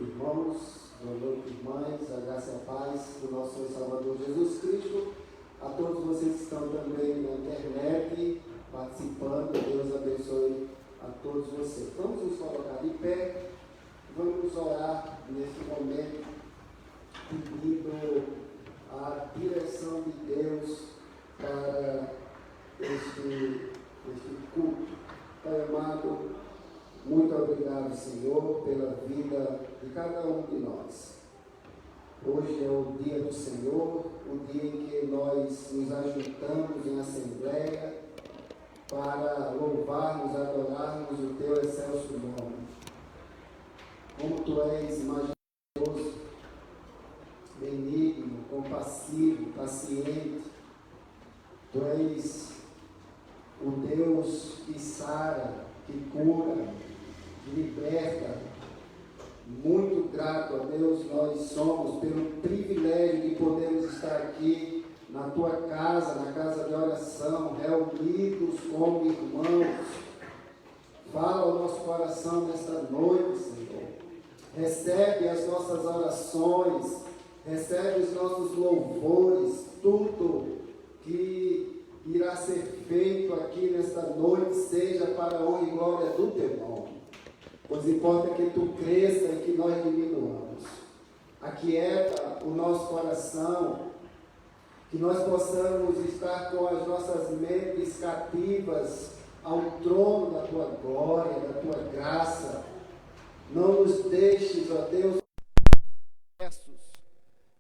noite, irmãos, boa noite, irmãs, a graça e a paz do nosso Senhor Salvador Jesus Cristo, a todos vocês que estão também na internet participando, Deus abençoe a todos vocês. Vamos nos colocar de pé, vamos orar nesse momento, pedindo a direção de Deus para este culto. Pai amado, muito obrigado, Senhor, pela vida de cada um de nós. Hoje é o dia do Senhor, o dia em que nós nos ajuntamos em assembleia para louvarmos, adorarmos o Teu excelso nome. Como Tu és majestoso, benigno, compassivo, paciente. Tu és o Deus que sara, que cura, que liberta. Muito grato a Deus nós somos pelo privilégio de podermos estar aqui na Tua casa, na casa de oração, reunidos como irmãos. Fala ao nosso coração nesta noite, Senhor. Recebe as nossas orações, recebe os nossos louvores, tudo que irá ser feito aqui nesta noite, seja para a honra e glória do Teu nome. Pois importa que Tu cresça e que nós diminuamos. Aquieta o nosso coração, que nós possamos estar com as nossas mentes cativas ao trono da Tua glória, da Tua graça. Não nos deixes, ó Deus,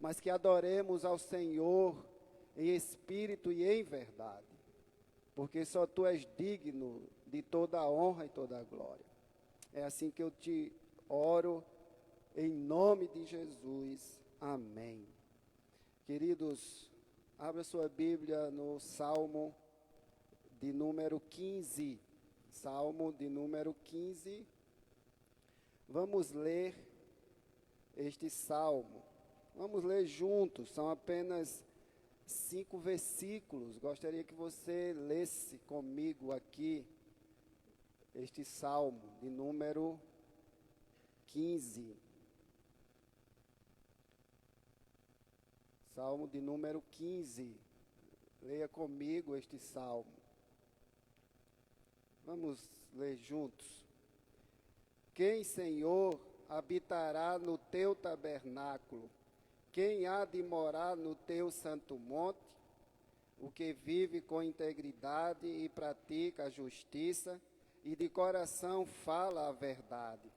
mas que adoremos ao Senhor em espírito e em verdade, porque só Tu és digno de toda a honra e toda a glória. É assim que eu te oro, em nome de Jesus. Amém. Queridos, abra sua Bíblia no Salmo de número 15. Salmo de número 15. Vamos ler este salmo. Vamos ler juntos, são apenas 5 versículos. Gostaria que você lesse comigo aqui este salmo de número 15. Salmo de número 15. Leia comigo este salmo. Vamos ler juntos. Quem, Senhor, habitará no Teu tabernáculo? Quem há de morar no Teu santo monte? O que vive com integridade e pratica a justiça, e de coração fala a verdade.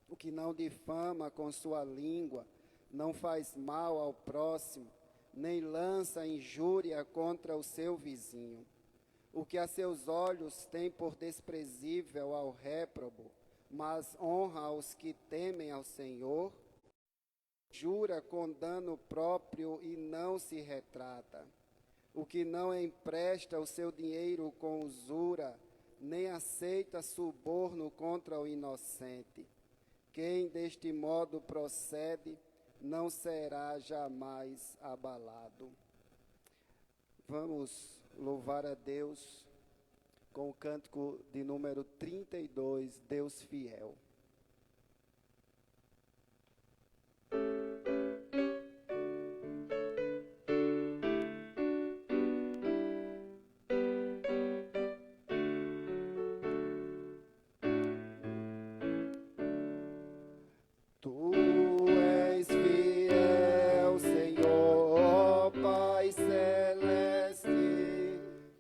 O que não difama com sua língua, não faz mal ao próximo, nem lança injúria contra o seu vizinho. O que a seus olhos tem por desprezível ao réprobo, mas honra aos que temem ao Senhor, jura com dano próprio e não se retrata. O que não empresta o seu dinheiro com usura, nem aceita suborno contra o inocente. Quem deste modo procede, não será jamais abalado. Vamos louvar a Deus com o cântico de número 32, Deus Fiel.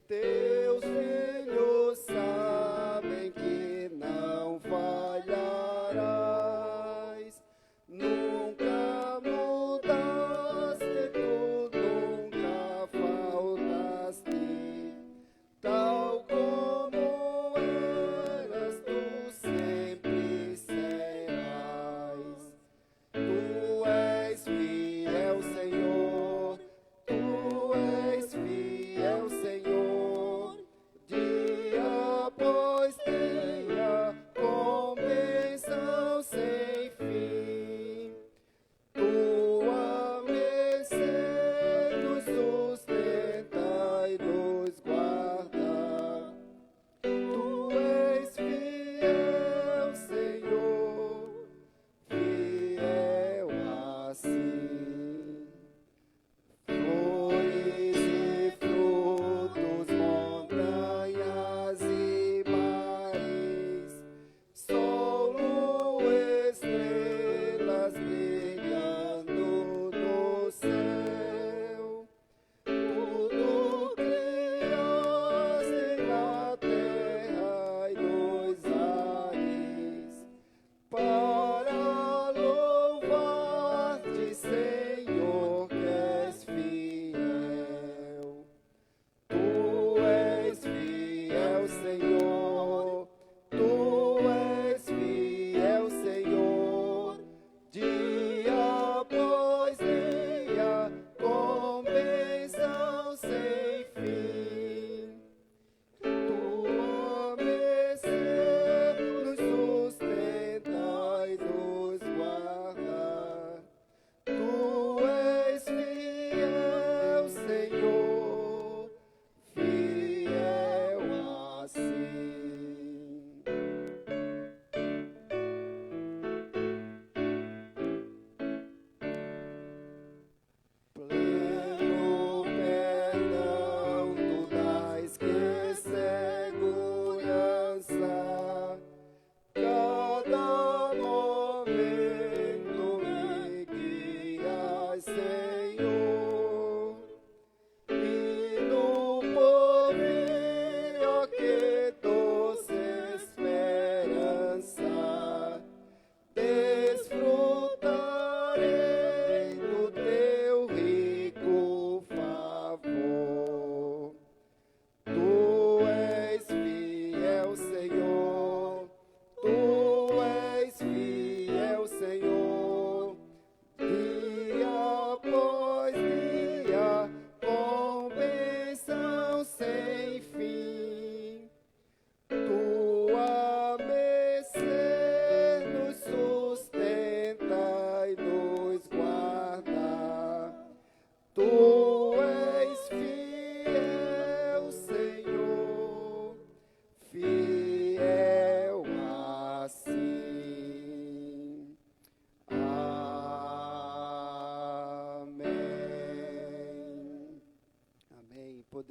Teus filhos sabem que não falharás.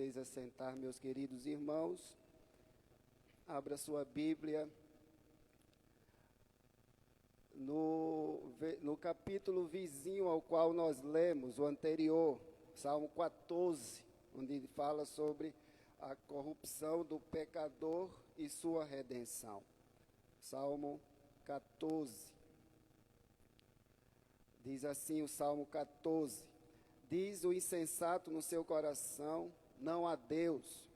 vocês assentar, meus queridos irmãos. Abra sua Bíblia no capítulo vizinho ao qual nós lemos, o anterior, Salmo 14, onde ele fala sobre a corrupção do pecador e sua redenção. Salmo 14. Diz assim o Salmo 14: diz o insensato no seu coração, não há Deus.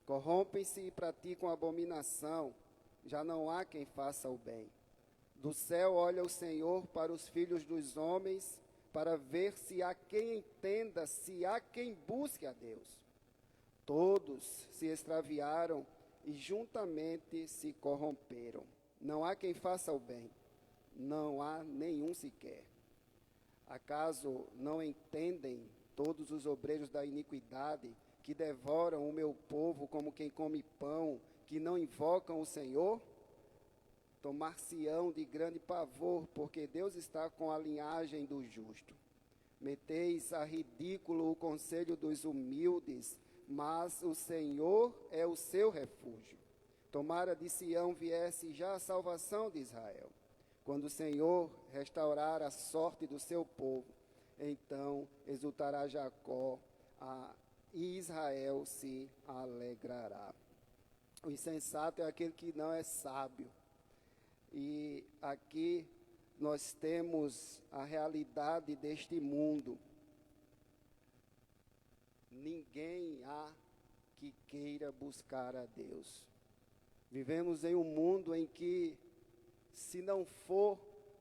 Corrompem-se e praticam abominação, já não há quem faça o bem. Do céu olha o Senhor para os filhos dos homens, para ver se há quem entenda, se há quem busque a Deus. Todos se extraviaram e juntamente se corromperam. Não há quem faça o bem, não há nenhum sequer. Acaso não entendem todos os obreiros da iniquidade, que devoram o meu povo como quem come pão, que não invocam o Senhor? Tomar-se-ão de grande pavor, porque Deus está com a linhagem do justo. Meteis a ridículo o conselho dos humildes, mas o Senhor é o seu refúgio. Tomara de Sião viesse já a salvação de Israel. Quando o Senhor restaurar a sorte do seu povo, então exultará Jacó, e Israel se alegrará. O insensato é aquele que não é sábio. E aqui nós temos a realidade deste mundo. Ninguém há que queira buscar a Deus. Vivemos em um mundo em que, se não for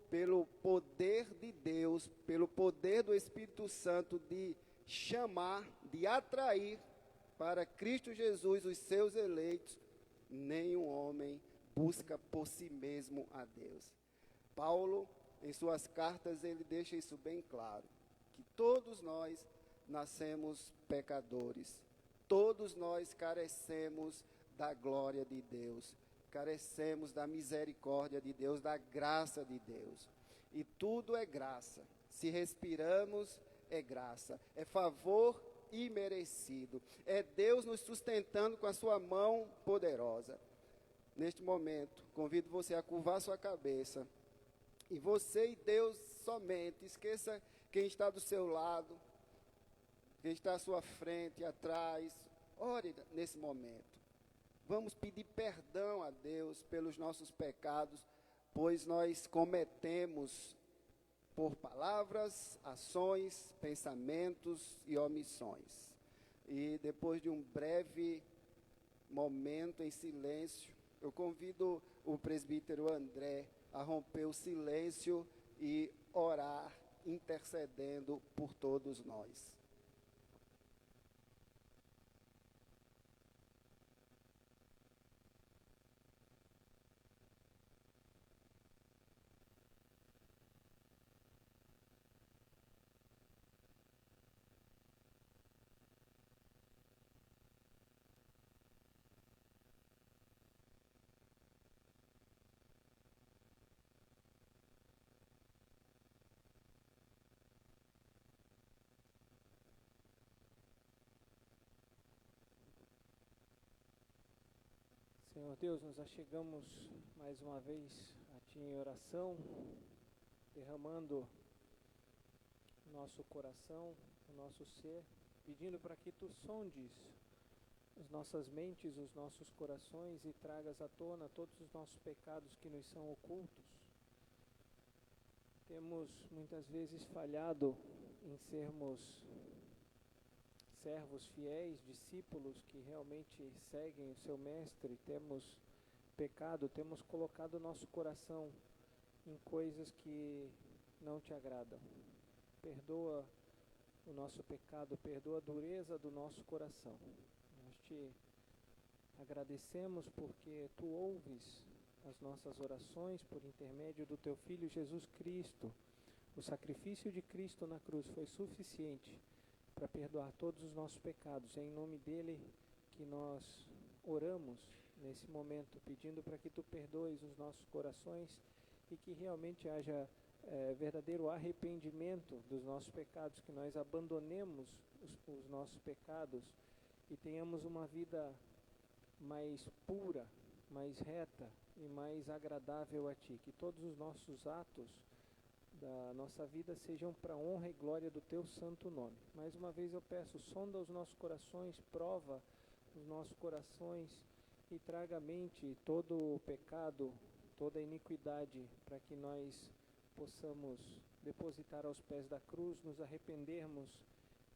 pelo poder de Deus, pelo poder do Espírito Santo de chamar, de atrair para Cristo Jesus os seus eleitos, nenhum homem busca por si mesmo a Deus. Paulo, em suas cartas, ele deixa isso bem claro, que todos nós nascemos pecadores, todos nós carecemos da glória de Deus, carecemos da misericórdia de Deus, da graça de Deus. E tudo é graça. Se respiramos, é graça. É favor imerecido. É Deus nos sustentando com a sua mão poderosa. Neste momento, convido você a curvar sua cabeça. E você e Deus somente. Esqueça quem está do seu lado, quem está à sua frente, atrás. Ore nesse momento. Vamos pedir perdão a Deus pelos nossos pecados, pois nós cometemos por palavras, ações, pensamentos e omissões. E depois de um breve momento em silêncio, eu convido o presbítero André a romper o silêncio e orar, intercedendo por todos nós. Senhor Deus, nós achegamos mais uma vez a Ti em oração, derramando o nosso coração, o nosso ser, pedindo para que Tu sondes as nossas mentes, os nossos corações e tragas à tona todos os nossos pecados que nos são ocultos. Temos muitas vezes falhado em sermos servos fiéis, discípulos que realmente seguem o seu mestre. Temos pecado, temos colocado o nosso coração em coisas que não te agradam. Perdoa o nosso pecado, perdoa a dureza do nosso coração. Nós te agradecemos porque tu ouves as nossas orações por intermédio do teu Filho Jesus Cristo. O sacrifício de Cristo na cruz foi suficiente para perdoar todos os nossos pecados. É em nome dele que nós oramos nesse momento, pedindo para que tu perdoes os nossos corações e que realmente haja verdadeiro arrependimento dos nossos pecados, que nós abandonemos os nossos pecados e tenhamos uma vida mais pura, mais reta e mais agradável a Ti. Que todos os nossos atos da nossa vida sejam para honra e glória do Teu santo nome. Mais uma vez eu peço, sonda os nossos corações, prova os nossos corações e traga à mente todo o pecado, toda a iniquidade, para que nós possamos depositar aos pés da cruz, nos arrependermos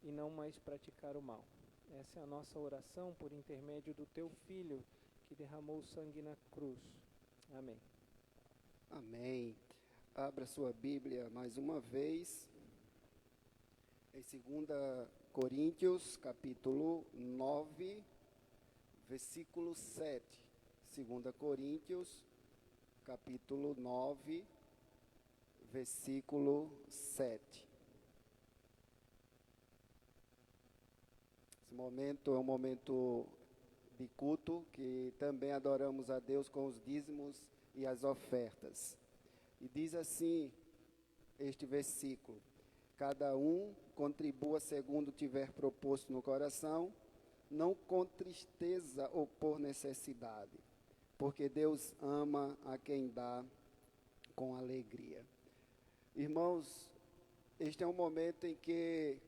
e não mais praticar o mal. Essa é a nossa oração por intermédio do Teu Filho, que derramou sangue na cruz. Amém. Amém. Abra sua Bíblia mais uma vez, em 2 Coríntios, capítulo 9, versículo 7. 2 Coríntios, capítulo 9, versículo 7. Esse momento é um momento de culto, que também adoramos a Deus com os dízimos e as ofertas. E diz assim este versículo: cada um contribua segundo tiver proposto no coração, não com tristeza ou por necessidade, porque Deus ama a quem dá com alegria. Irmãos, este é um momento em que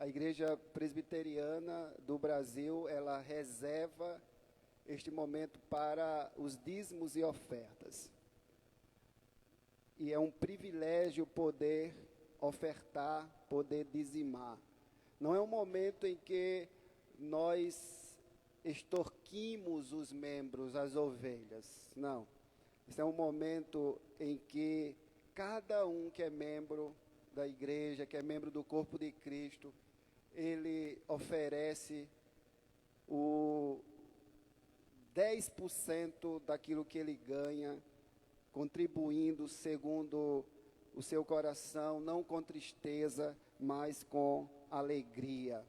a Igreja Presbiteriana do Brasil, ela reserva este momento para os dízimos e ofertas. E é um privilégio poder ofertar, poder dizimar. Não é um momento em que nós extorquimos os membros, as ovelhas. Não. Esse é um momento em que cada um que é membro da igreja, que é membro do corpo de Cristo, ele oferece o 10% daquilo que ele ganha, contribuindo segundo o seu coração, não com tristeza, mas com alegria.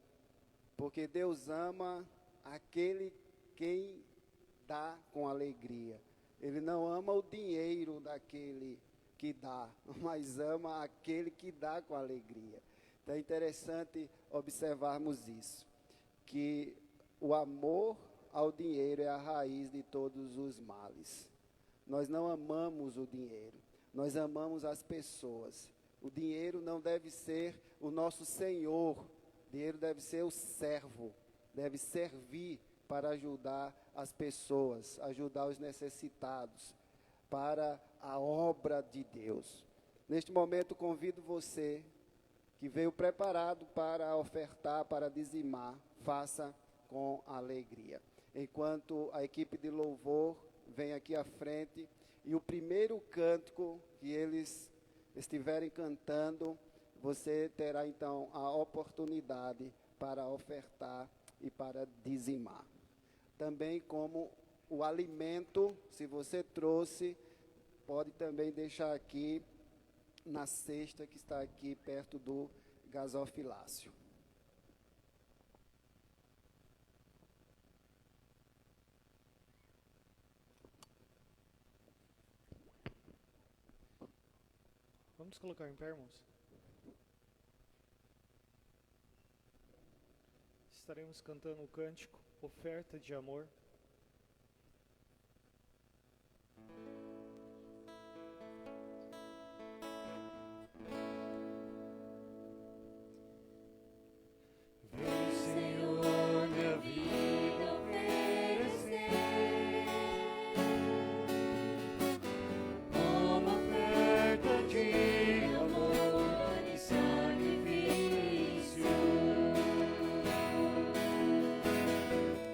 Porque Deus ama aquele quem dá com alegria. Ele não ama o dinheiro daquele que dá, mas ama aquele que dá com alegria. Então é interessante observarmos isso, que o amor ao dinheiro é a raiz de todos os males. Nós não amamos o dinheiro, nós amamos as pessoas. O dinheiro não deve ser o nosso senhor, o dinheiro deve ser o servo, deve servir para ajudar as pessoas, ajudar os necessitados, para a obra de Deus. Neste momento convido você, que veio preparado para ofertar, para dizimar, faça com alegria. Enquanto a equipe de louvor vem aqui à frente, e o primeiro cântico que eles estiverem cantando, você terá então a oportunidade para ofertar e para dizimar. Também como o alimento, se você trouxe, pode também deixar aqui na cesta que está aqui perto do gasofilácio. Vamos colocar em pé, irmãos? Estaremos cantando o cântico Oferta de Amor.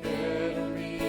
Quero me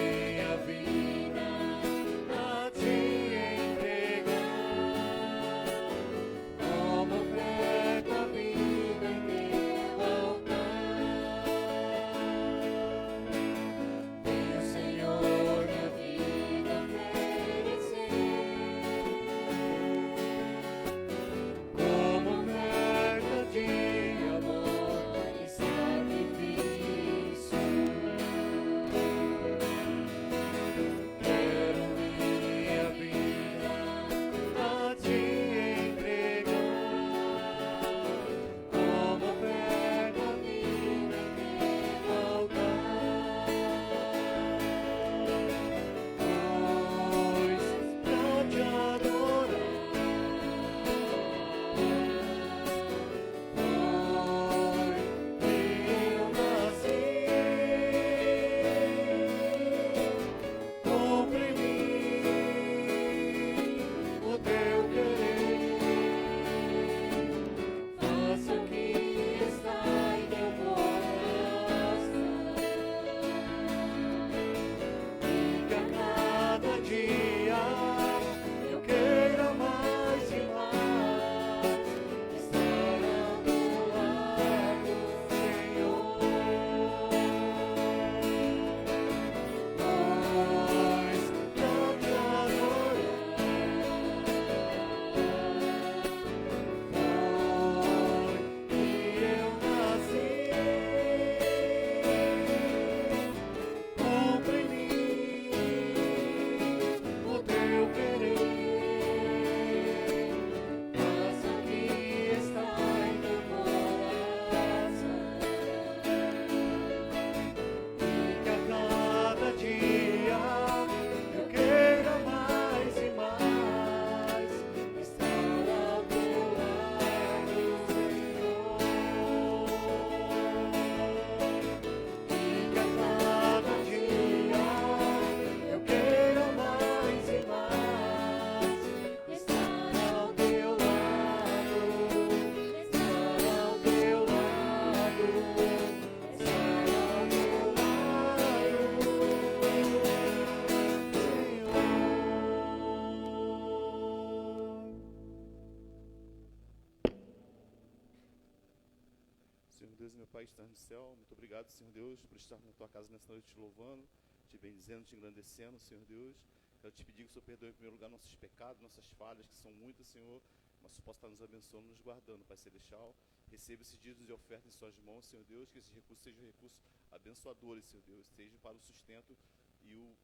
Deus e meu Pai que está no céu, muito obrigado, Senhor Deus, por estar na tua casa nessa noite te louvando, te bendizendo, te engrandecendo, Senhor Deus. Quero te pedir que o Senhor perdoe em primeiro lugar nossos pecados, nossas falhas, que são muitas, Senhor, mas o Senhor possa estar nos abençoando, nos guardando, Pai Celestial. Receba esses dízimos de oferta em suas mãos, Senhor Deus, que esses recursos sejam recursos abençoadores, Senhor Deus, sejam para o sustento e o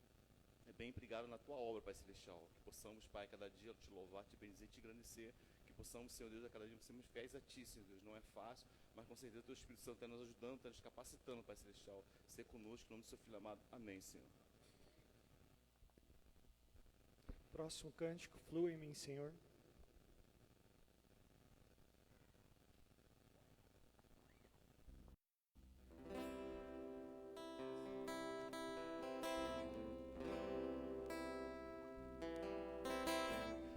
bem empregado na tua obra, Pai Celestial. Que possamos, Pai, cada dia te louvar, te bendizer, te engrandecer. Que possamos, Senhor Deus, a cada dia sermos fiéis a Ti, Senhor Deus. Não é fácil, mas com certeza o Teu Espírito Santo está nos ajudando, está nos capacitando, Pai Celestial. Ser conosco, em nome do Seu Filho amado. Amém, Senhor. Próximo cântico, flua em mim, Senhor.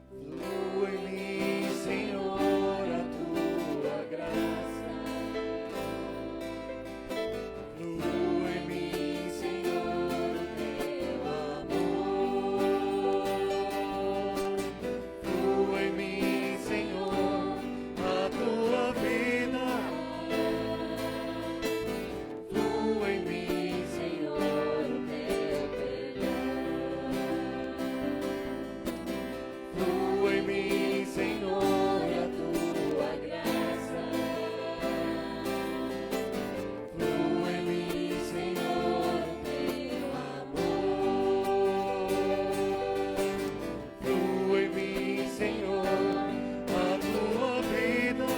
Flua em mim, Senhor, a tua graça. Flua em mim, Senhor, o teu amor. Flua em mim, Senhor, a tua vida. Flua em mim, Senhor, o teu perdão. Flua em mim, Senhor, a tua graça. Flua em mim, Senhor, o teu amor. Flua em mim, Senhor, a tua vida.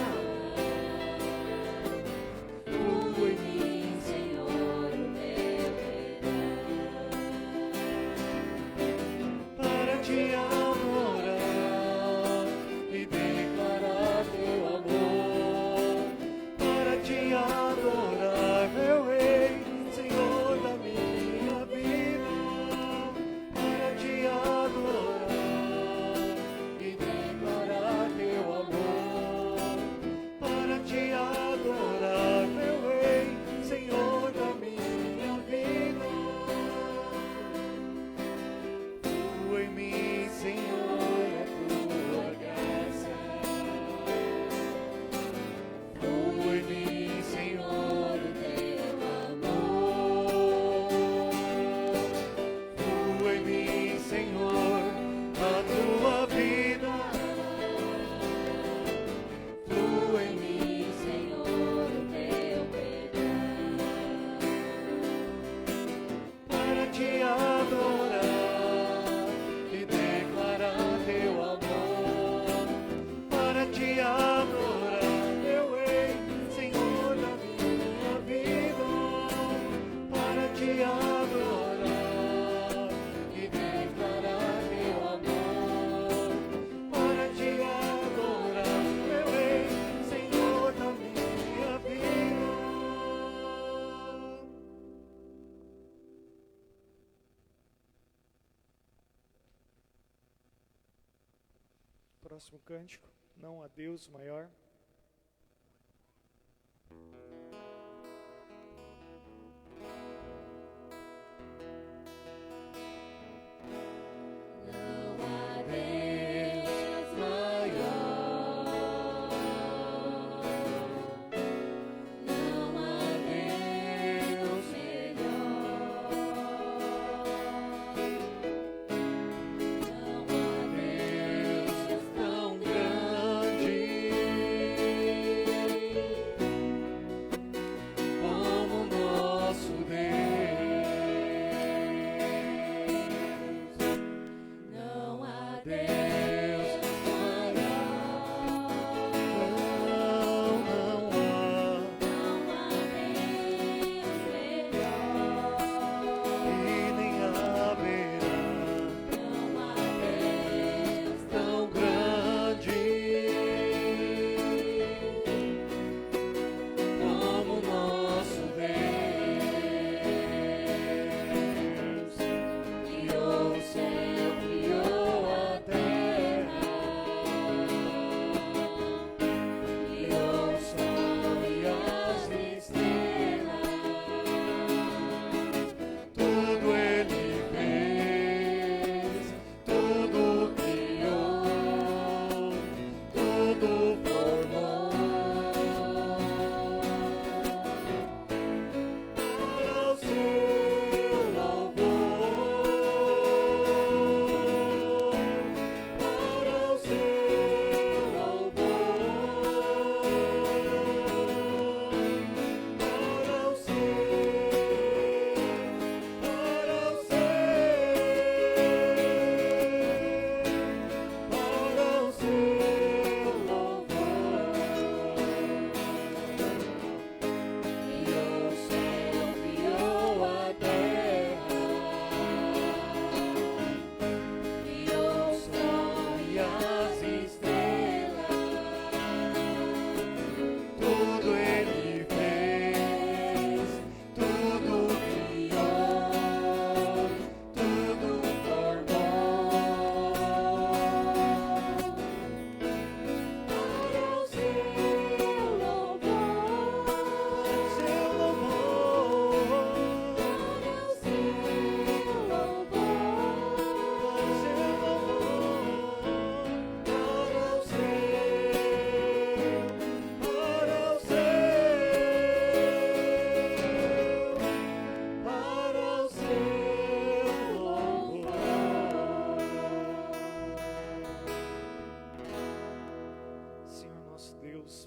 Flua em mim, Senhor, o teu perdão. Para te adorar e declarar teu amor, para te adorar, meu Rei, Senhor da minha vida, para te adorar e declarar teu amor, para te adorar, meu Rei, Senhor da minha vida. Flua em mim, Senhor, a tua graça. Flua em mim, Senhor, o teu amor. Flua em mim, Senhor, a tua vida. Flua em mim, Senhor, o teu perdão. Para te adorar e declarar teu amor, para te adorar, meu Rei, Senhor da minha vida, para te adorar e declarar teu amor, para te adorar, meu Rei, Senhor da minha vida. Próximo cântico, não há Deus maior. Não há Deus maior, não há Deus melhor, não há Deus tão grande.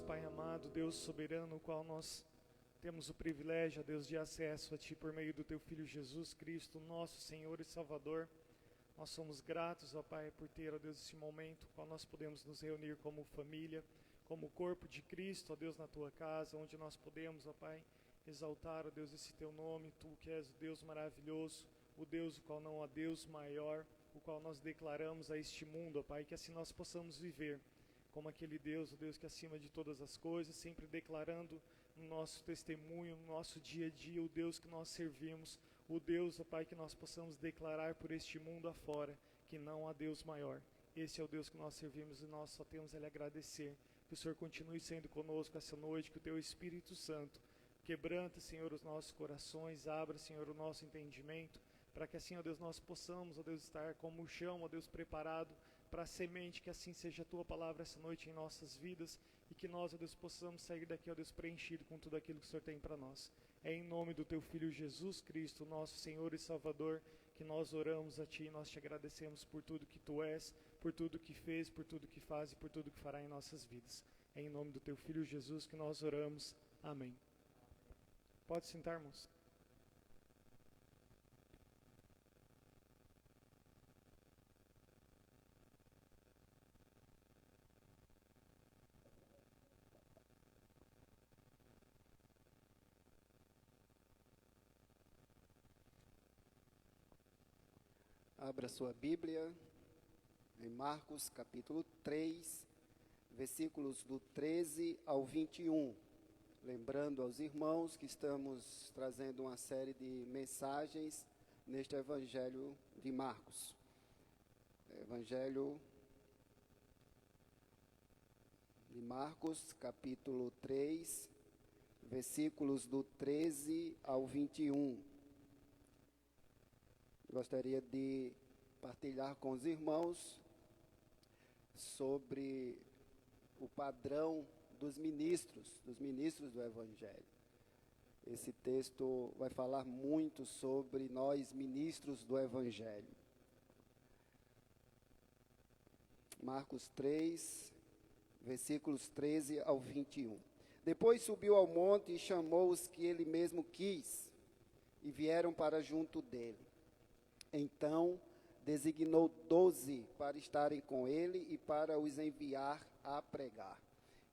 Pai amado, Deus soberano, o qual nós temos o privilégio, ó Deus, de acesso a Ti por meio do Teu Filho Jesus Cristo, nosso Senhor e Salvador. Nós somos gratos, ó Pai, por ter, ó Deus, esse momento, qual nós podemos nos reunir como família, como corpo de Cristo, ó Deus, na Tua casa, onde nós podemos, ó Pai, exaltar, ó Deus, esse Teu nome, Tu que és o Deus maravilhoso, o Deus o qual não há Deus maior, o qual nós declaramos a este mundo, ó Pai, que assim nós possamos viver como aquele Deus, o Deus que é acima de todas as coisas, sempre declarando no nosso testemunho, no nosso dia a dia, o Deus que nós servimos, o Deus, ó Pai, que nós possamos declarar por este mundo afora, que não há Deus maior. Esse é o Deus que nós servimos e nós só temos a Ele agradecer. Que o Senhor continue sendo conosco essa noite, que o Teu Espírito Santo quebranta, Senhor, os nossos corações, abra, Senhor, o nosso entendimento, para que assim, ó Deus, nós possamos, ó Deus, estar como o chão, ó Deus, preparado para a semente, que assim seja a Tua palavra essa noite em nossas vidas, e que nós, ó Deus, possamos sair daqui, ó Deus, preenchido com tudo aquilo que o Senhor tem para nós. É em nome do Teu Filho Jesus Cristo, nosso Senhor e Salvador, que nós oramos a Ti e nós Te agradecemos por tudo que Tu és, por tudo que fez, por tudo que faz e por tudo que fará em nossas vidas. É em nome do Teu Filho Jesus que nós oramos. Amém. Pode sentar, irmãos. Abra sua Bíblia em Marcos capítulo 3, versículos do 13 ao 21. Lembrando aos irmãos que estamos trazendo uma série de mensagens neste Evangelho de Marcos. Evangelho de Marcos, capítulo 3, versículos do 13 ao 21. Gostaria de partilhar com os irmãos sobre o padrão dos ministros do Evangelho. Esse texto vai falar muito sobre nós, ministros do Evangelho. Marcos 3, versículos 13 ao 21. Depois subiu ao monte e chamou os que ele mesmo quis, e vieram para junto dele. Então, designou 12 para estarem com ele e para os enviar a pregar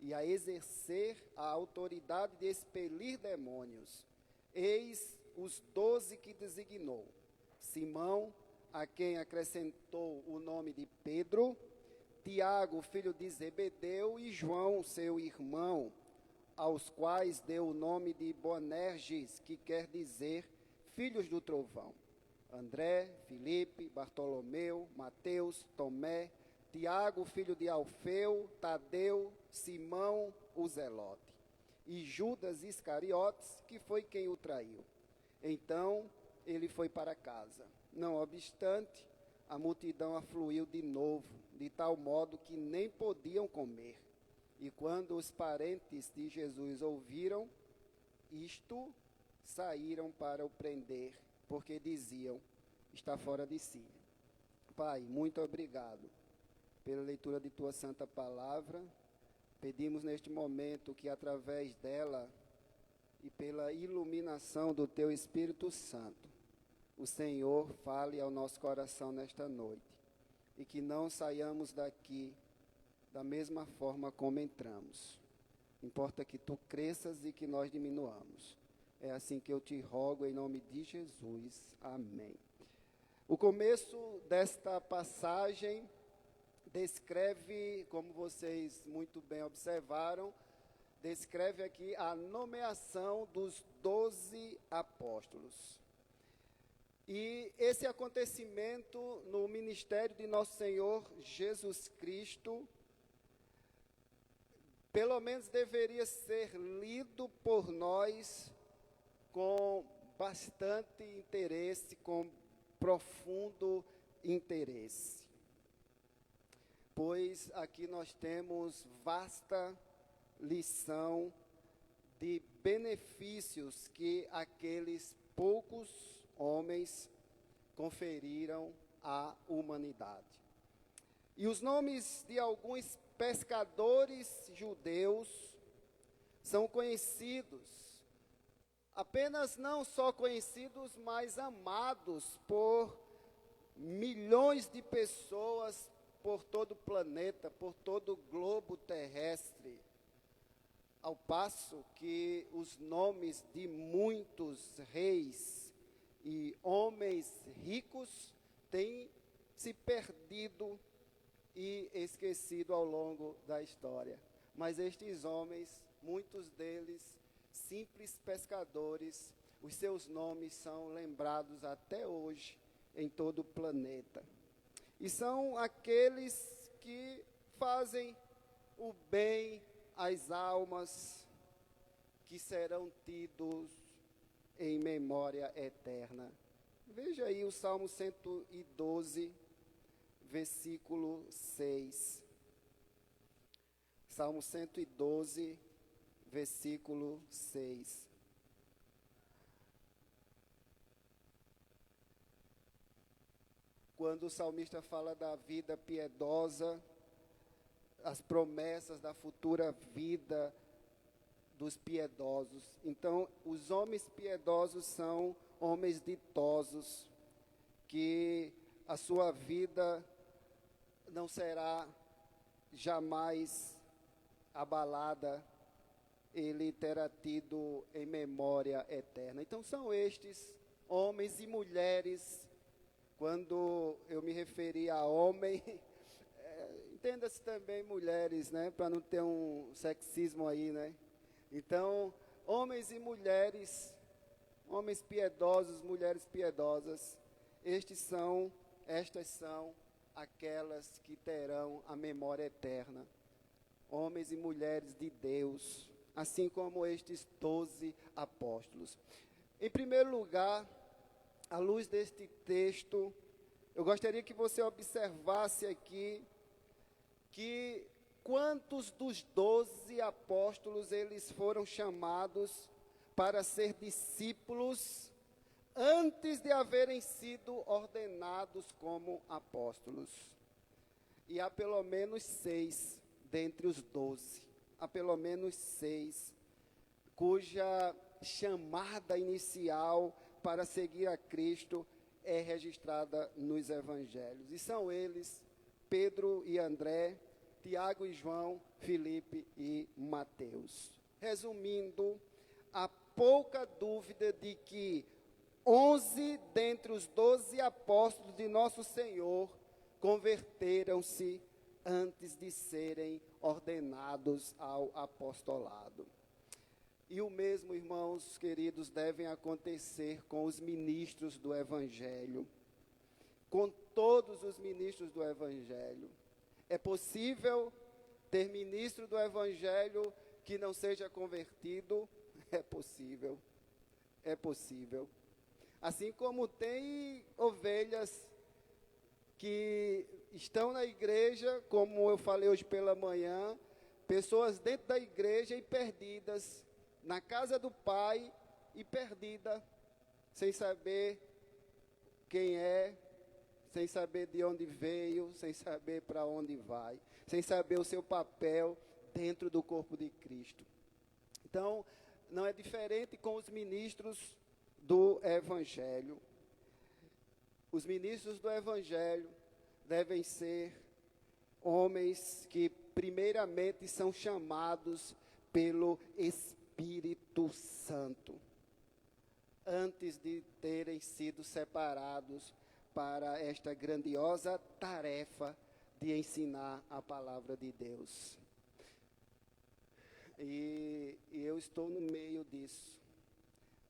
e a exercer a autoridade de expelir demônios. Eis os 12 que designou: Simão, a quem acrescentou o nome de Pedro, Tiago, filho de Zebedeu, e João, seu irmão, aos quais deu o nome de Boanerges, que quer dizer filhos do trovão. André, Filipe, Bartolomeu, Mateus, Tomé, Tiago, filho de Alfeu, Tadeu, Simão, o Zelote, e Judas Iscariotes, que foi quem o traiu. Então ele foi para casa. Não obstante, a multidão afluiu de novo, de tal modo que nem podiam comer. E quando os parentes de Jesus ouviram isto, saíram para o prender, porque diziam: está fora de si. Pai, muito obrigado pela leitura de Tua santa palavra. Pedimos neste momento que através dela e pela iluminação do Teu Espírito Santo, o Senhor fale ao nosso coração nesta noite, e que não saiamos daqui da mesma forma como entramos. Importa que Tu cresças e que nós diminuamos. É assim que eu te rogo, em nome de Jesus. Amém. O começo desta passagem descreve, como vocês muito bem observaram, descreve aqui a nomeação dos 12 apóstolos. E esse acontecimento no ministério de nosso Senhor Jesus Cristo, pelo menos deveria ser lido por nós com bastante interesse, com profundo interesse. Pois aqui nós temos vasta lição de benefícios que aqueles poucos homens conferiram à humanidade. E os nomes de alguns pescadores judeus são conhecidos, apenas não só conhecidos, mas amados por milhões de pessoas por todo o planeta, por todo o globo terrestre, ao passo que os nomes de muitos reis e homens ricos têm se perdido e esquecido ao longo da história. Mas estes homens, muitos deles, simples pescadores, os seus nomes são lembrados até hoje em todo o planeta. E são aqueles que fazem o bem às almas que serão tidos em memória eterna. Veja aí o Salmo 112, versículo 6. Salmo 112, versículo 6. Quando o salmista fala da vida piedosa, as promessas da futura vida dos piedosos. Então, os homens piedosos são homens ditosos, que a sua vida não será jamais abalada, ele terá tido em memória eterna. Então, são estes homens e mulheres. Quando eu me referi a homem, entenda-se também mulheres, né? Para não ter um sexismo aí, né? Então, homens e mulheres, homens piedosos, mulheres piedosas, estas são aquelas que terão a memória eterna. Homens e mulheres de Deus, assim como estes 12 apóstolos. Em primeiro lugar, à luz deste texto, eu gostaria que você observasse aqui que quantos dos 12 apóstolos eles foram chamados para ser discípulos antes de haverem sido ordenados como apóstolos. E há pelo menos 6 dentre os 12. Há pelo menos 6 cuja chamada inicial para seguir a Cristo é registrada nos evangelhos. E são eles, Pedro e André, Tiago e João, Filipe e Mateus. Resumindo, há pouca dúvida de que 11 dentre os 12 apóstolos de nosso Senhor converteram-se antes de serem ordenados ao apostolado. E o mesmo, irmãos queridos, devem acontecer com os ministros do Evangelho, com todos os ministros do Evangelho. É possível ter ministro do Evangelho que não seja convertido? É possível, é possível. Assim como tem ovelhas que estão na igreja, como eu falei hoje pela manhã, pessoas dentro da igreja e perdidas, na casa do Pai e perdida, sem saber quem é, sem saber de onde veio, sem saber para onde vai, sem saber o seu papel dentro do corpo de Cristo. Então, não é diferente com os ministros do Evangelho. Os ministros do Evangelho devem ser homens que, primeiramente, são chamados pelo Espírito Santo, antes de terem sido separados para esta grandiosa tarefa de ensinar a palavra de Deus. E eu estou no meio disso.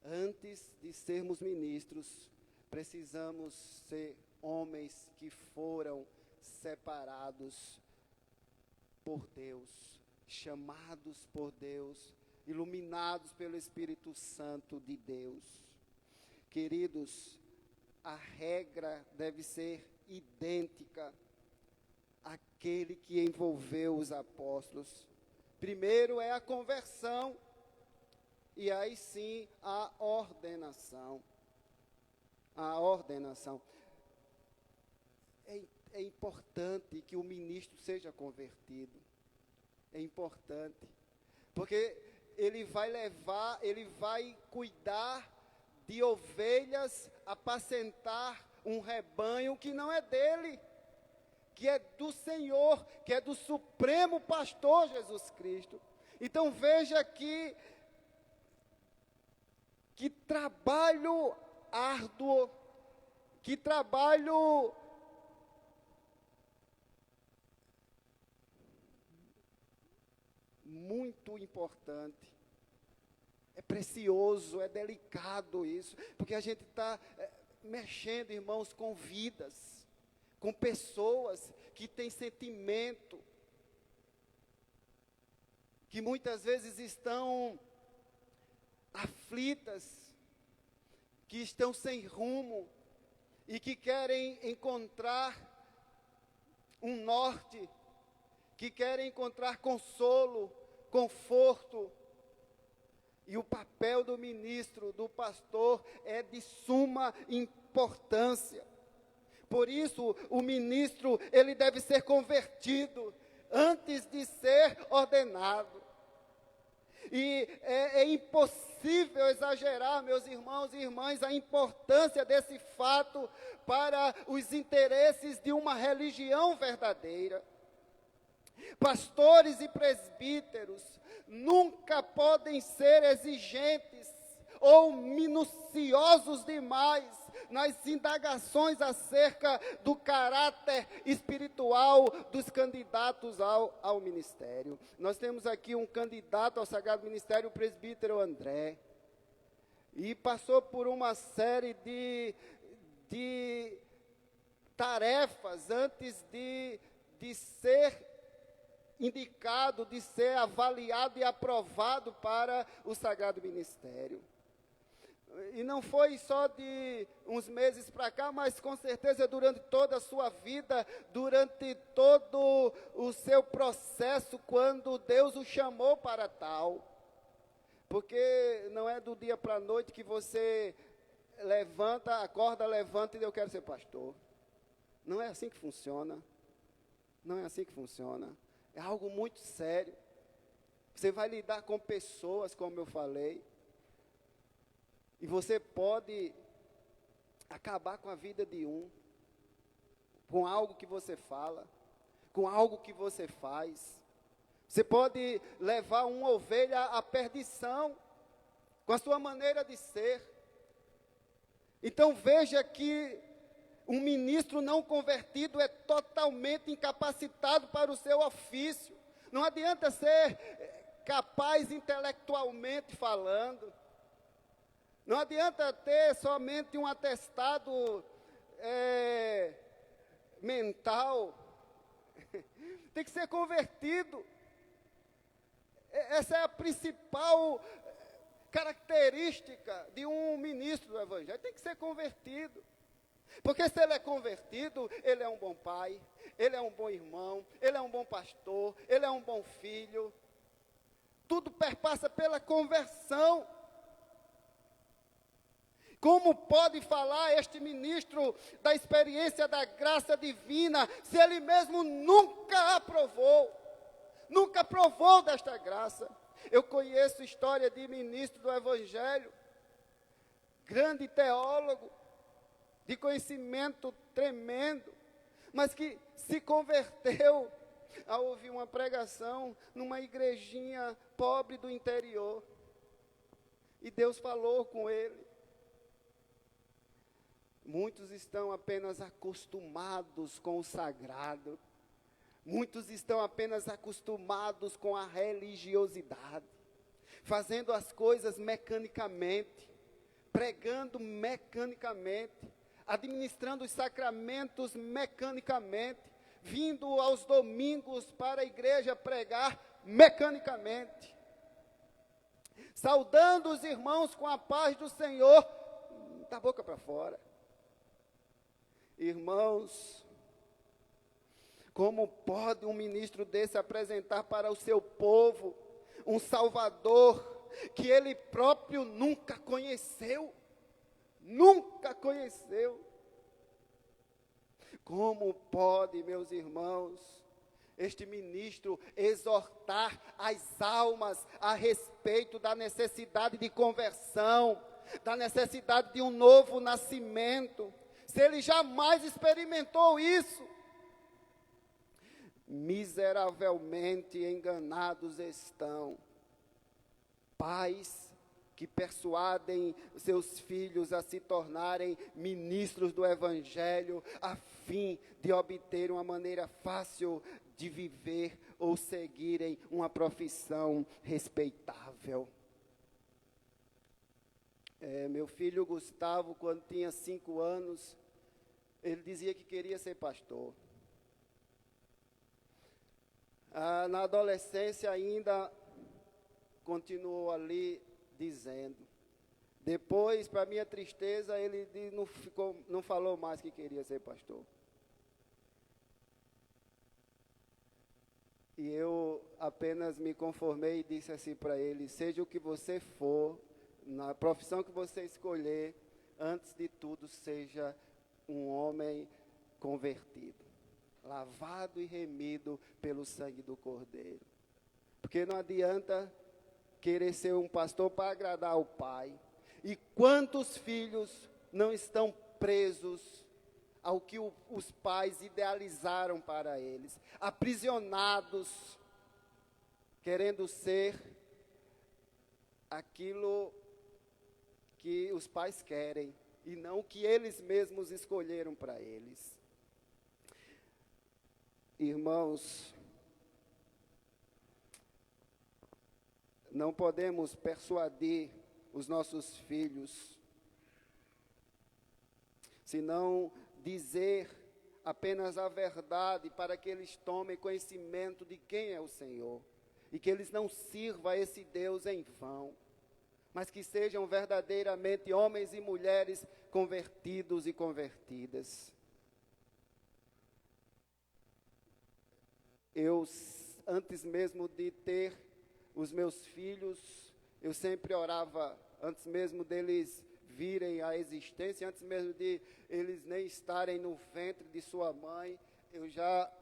Antes de sermos ministros, precisamos ser homens que foram separados por Deus, chamados por Deus, iluminados pelo Espírito Santo de Deus. Queridos, a regra deve ser idêntica àquele que envolveu os apóstolos. Primeiro é a conversão, e aí sim a ordenação. A ordenação. É importante que o ministro seja convertido. É importante. Porque ele vai cuidar de ovelhas, apacentar um rebanho que não é dele, que é do Senhor, que é do Supremo Pastor Jesus Cristo. Então veja que trabalho árduo, que trabalho muito importante. É precioso, é delicado isso, porque a gente está mexendo, irmãos, com vidas, com pessoas que têm sentimento, que muitas vezes estão aflitas, que estão sem rumo e que querem encontrar um norte, que querem encontrar consolo, conforto. E o papel do ministro, do pastor, é de suma importância. Por isso, o ministro, ele deve ser convertido antes de ser ordenado. E é impossível exagerar, meus irmãos e irmãs, a importância desse fato para os interesses de uma religião verdadeira. Pastores e presbíteros nunca podem ser exigentes ou minuciosos demais nas indagações acerca do caráter espiritual dos candidatos ao ministério. Nós temos aqui um candidato ao Sagrado Ministério, o presbítero André, e passou por uma série de tarefas antes de ser indicado, de ser avaliado e aprovado para o Sagrado Ministério. E não foi só de uns meses para cá, mas com certeza durante toda a sua vida, durante todo o seu processo, quando Deus o chamou para tal. Porque não é do dia para a noite que você acorda, levanta e eu quero ser pastor. Não é assim que funciona. Não é assim que funciona. É algo muito sério. Você vai lidar com pessoas, como eu falei. E você pode acabar com a vida de com algo que você fala, com algo que você faz. Você pode levar uma ovelha à perdição, com a sua maneira de ser. Então veja que um ministro não convertido é totalmente incapacitado para o seu ofício. Não adianta ser capaz intelectualmente falando. Não adianta ter somente um atestado mental. Tem que ser convertido. Essa é a principal característica de um ministro do Evangelho. Tem que ser convertido. Porque se ele é convertido, ele é um bom pai, ele é um bom irmão, ele é um bom pastor, ele é um bom filho. Tudo perpassa pela conversão. Como pode falar este ministro da experiência da graça divina, se ele mesmo nunca aprovou, nunca provou desta graça? Eu conheço história de ministro do Evangelho, grande teólogo, de conhecimento tremendo, mas que se converteu ao ouvir uma pregação numa igrejinha pobre do interior. E Deus falou com ele. Muitos estão apenas acostumados com o sagrado. Muitos estão apenas acostumados com a religiosidade, fazendo as coisas mecanicamente, pregando mecanicamente, administrando os sacramentos mecanicamente, vindo aos domingos para a igreja pregar mecanicamente, saudando os irmãos com a paz do Senhor, da boca para fora. Irmãos, como pode um ministro desse apresentar para o seu povo um Salvador que ele próprio nunca conheceu? Nunca conheceu. Como pode, meus irmãos, este ministro exortar as almas a respeito da necessidade de conversão, da necessidade de um novo nascimento, se ele jamais experimentou isso? Miseravelmente enganados estão pais que persuadem seus filhos a se tornarem ministros do Evangelho, a fim de obter uma maneira fácil de viver ou seguirem uma profissão respeitável. Meu filho Gustavo, quando tinha 5 anos, ele dizia que queria ser pastor. Na adolescência ainda continuou ali dizendo. Depois, para minha tristeza, ele não falou mais que queria ser pastor. E eu apenas me conformei e disse assim para ele: seja o que você for, na profissão que você escolher, antes de tudo, seja um homem convertido, lavado e remido pelo sangue do Cordeiro. Porque não adianta querer ser um pastor para agradar ao pai. E quantos filhos não estão presos ao que os pais idealizaram para eles, aprisionados, querendo ser aquilo que os pais querem, e não o que eles mesmos escolheram para eles. Irmãos, não podemos persuadir os nossos filhos, senão dizer apenas a verdade para que eles tomem conhecimento de quem é o Senhor, e que eles não sirvam a esse Deus em vão, mas que sejam verdadeiramente homens e mulheres convertidos e convertidas. Eu, antes mesmo de ter os meus filhos, eu sempre orava, antes mesmo deles virem à existência, antes mesmo de eles nem estarem no ventre de sua mãe, eu já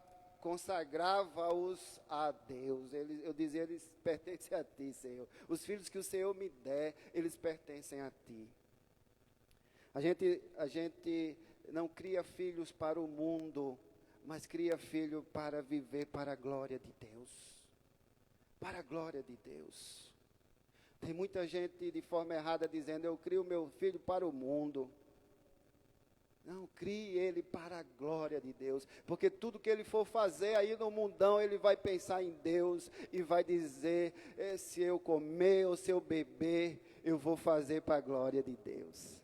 consagrava-os a Deus. Eu dizia: eles pertencem a Ti, Senhor. Os filhos que o Senhor me der, eles pertencem a Ti. A gente não cria filhos para o mundo, mas cria filho para viver para a glória de Deus. Para a glória de Deus. Tem muita gente de forma errada dizendo: eu crio meu filho para o mundo. Não, crie ele para a glória de Deus, porque tudo que ele for fazer aí no mundão, ele vai pensar em Deus e vai dizer: se eu comer ou se eu beber, eu vou fazer para a glória de Deus.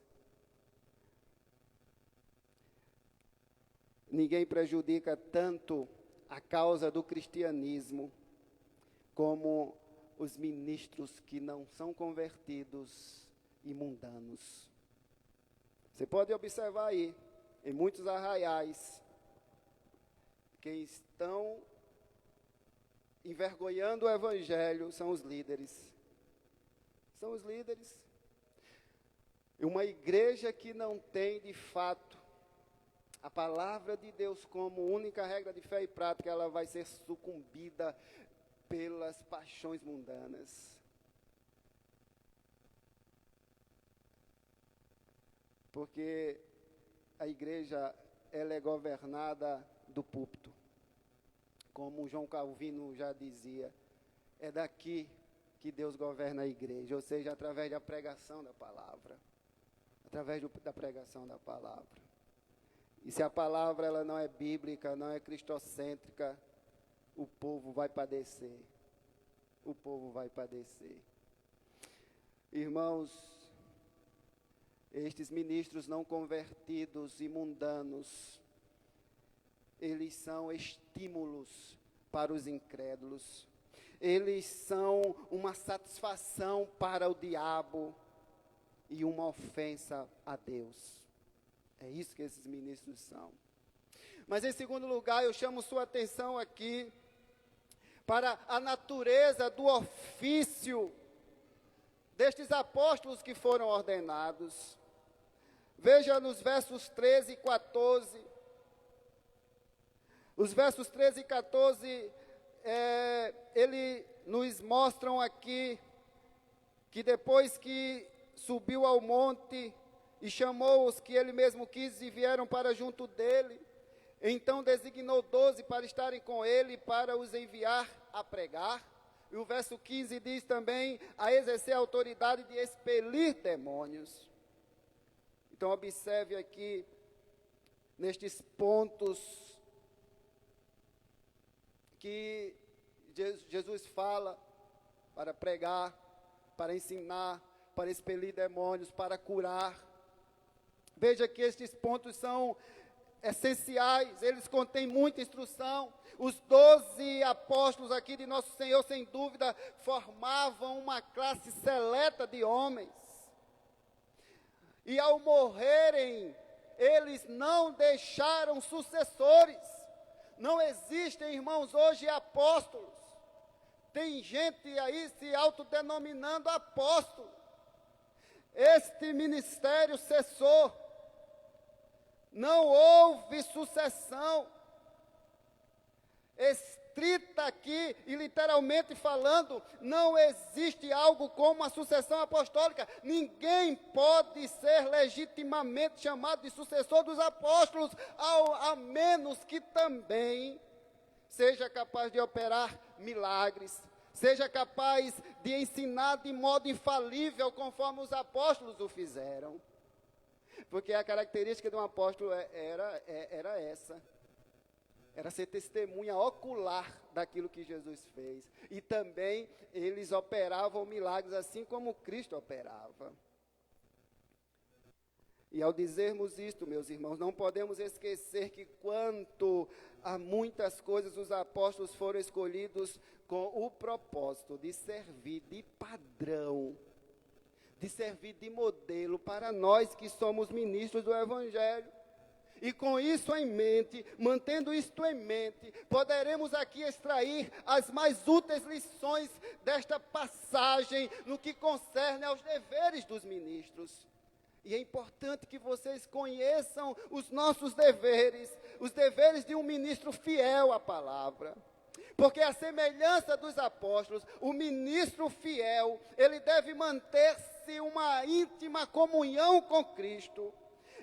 Ninguém prejudica tanto a causa do cristianismo como os ministros que não são convertidos e mundanos. Você pode observar aí, em muitos arraiais, quem estão envergonhando o Evangelho são os líderes. São os líderes. Uma igreja que não tem, de fato, a palavra de Deus como única regra de fé e prática, ela vai ser sucumbida pelas paixões mundanas. Porque a igreja, ela é governada do púlpito. Como João Calvino já dizia, é daqui que Deus governa a igreja, ou seja, através da pregação da palavra. Através da pregação da palavra. E se a palavra ela não é bíblica, não é cristocêntrica, o povo vai padecer. O povo vai padecer. Irmãos, estes ministros não convertidos e mundanos, eles são estímulos para os incrédulos. Eles são uma satisfação para o diabo e uma ofensa a Deus. É isso que esses ministros são. Mas em segundo lugar, eu chamo sua atenção aqui para a natureza do ofício destes apóstolos que foram ordenados. Veja nos versos 13 e 14, Os versos 13 e 14, ele nos mostram aqui que depois que subiu ao monte e chamou os que ele mesmo quis e vieram para junto dele, então designou 12 para estarem com ele, para os enviar a pregar. E o verso 15 diz também, a exercer a autoridade de expelir demônios. Então observe aqui, nestes pontos, que Jesus fala para pregar, para ensinar, para expelir demônios, para curar. Veja que estes pontos são essenciais, eles contêm muita instrução. Os 12 apóstolos aqui de nosso Senhor, sem dúvida, formavam uma classe seleta de homens. E ao morrerem, eles não deixaram sucessores. Não existem, irmãos, hoje apóstolos. Tem gente aí se autodenominando apóstolo. Este ministério cessou. Não houve sucessão. Estrita aqui, e literalmente falando, não existe algo como a sucessão apostólica. Ninguém pode ser legitimamente chamado de sucessor dos apóstolos, a menos que também seja capaz de operar milagres, seja capaz de ensinar de modo infalível, conforme os apóstolos o fizeram. Porque a característica de um apóstolo era essa. Era ser testemunha ocular daquilo que Jesus fez. E também eles operavam milagres assim como Cristo operava. E ao dizermos isto, meus irmãos, não podemos esquecer que quanto a muitas coisas os apóstolos foram escolhidos com o propósito de servir de padrão, de servir de modelo para nós que somos ministros do Evangelho. E com isso em mente, mantendo isto em mente, poderemos aqui extrair as mais úteis lições desta passagem no que concerne aos deveres dos ministros. E é importante que vocês conheçam os nossos deveres, os deveres de um ministro fiel à palavra. Porque a semelhança dos apóstolos, o ministro fiel, ele deve manter-se uma íntima comunhão com Cristo.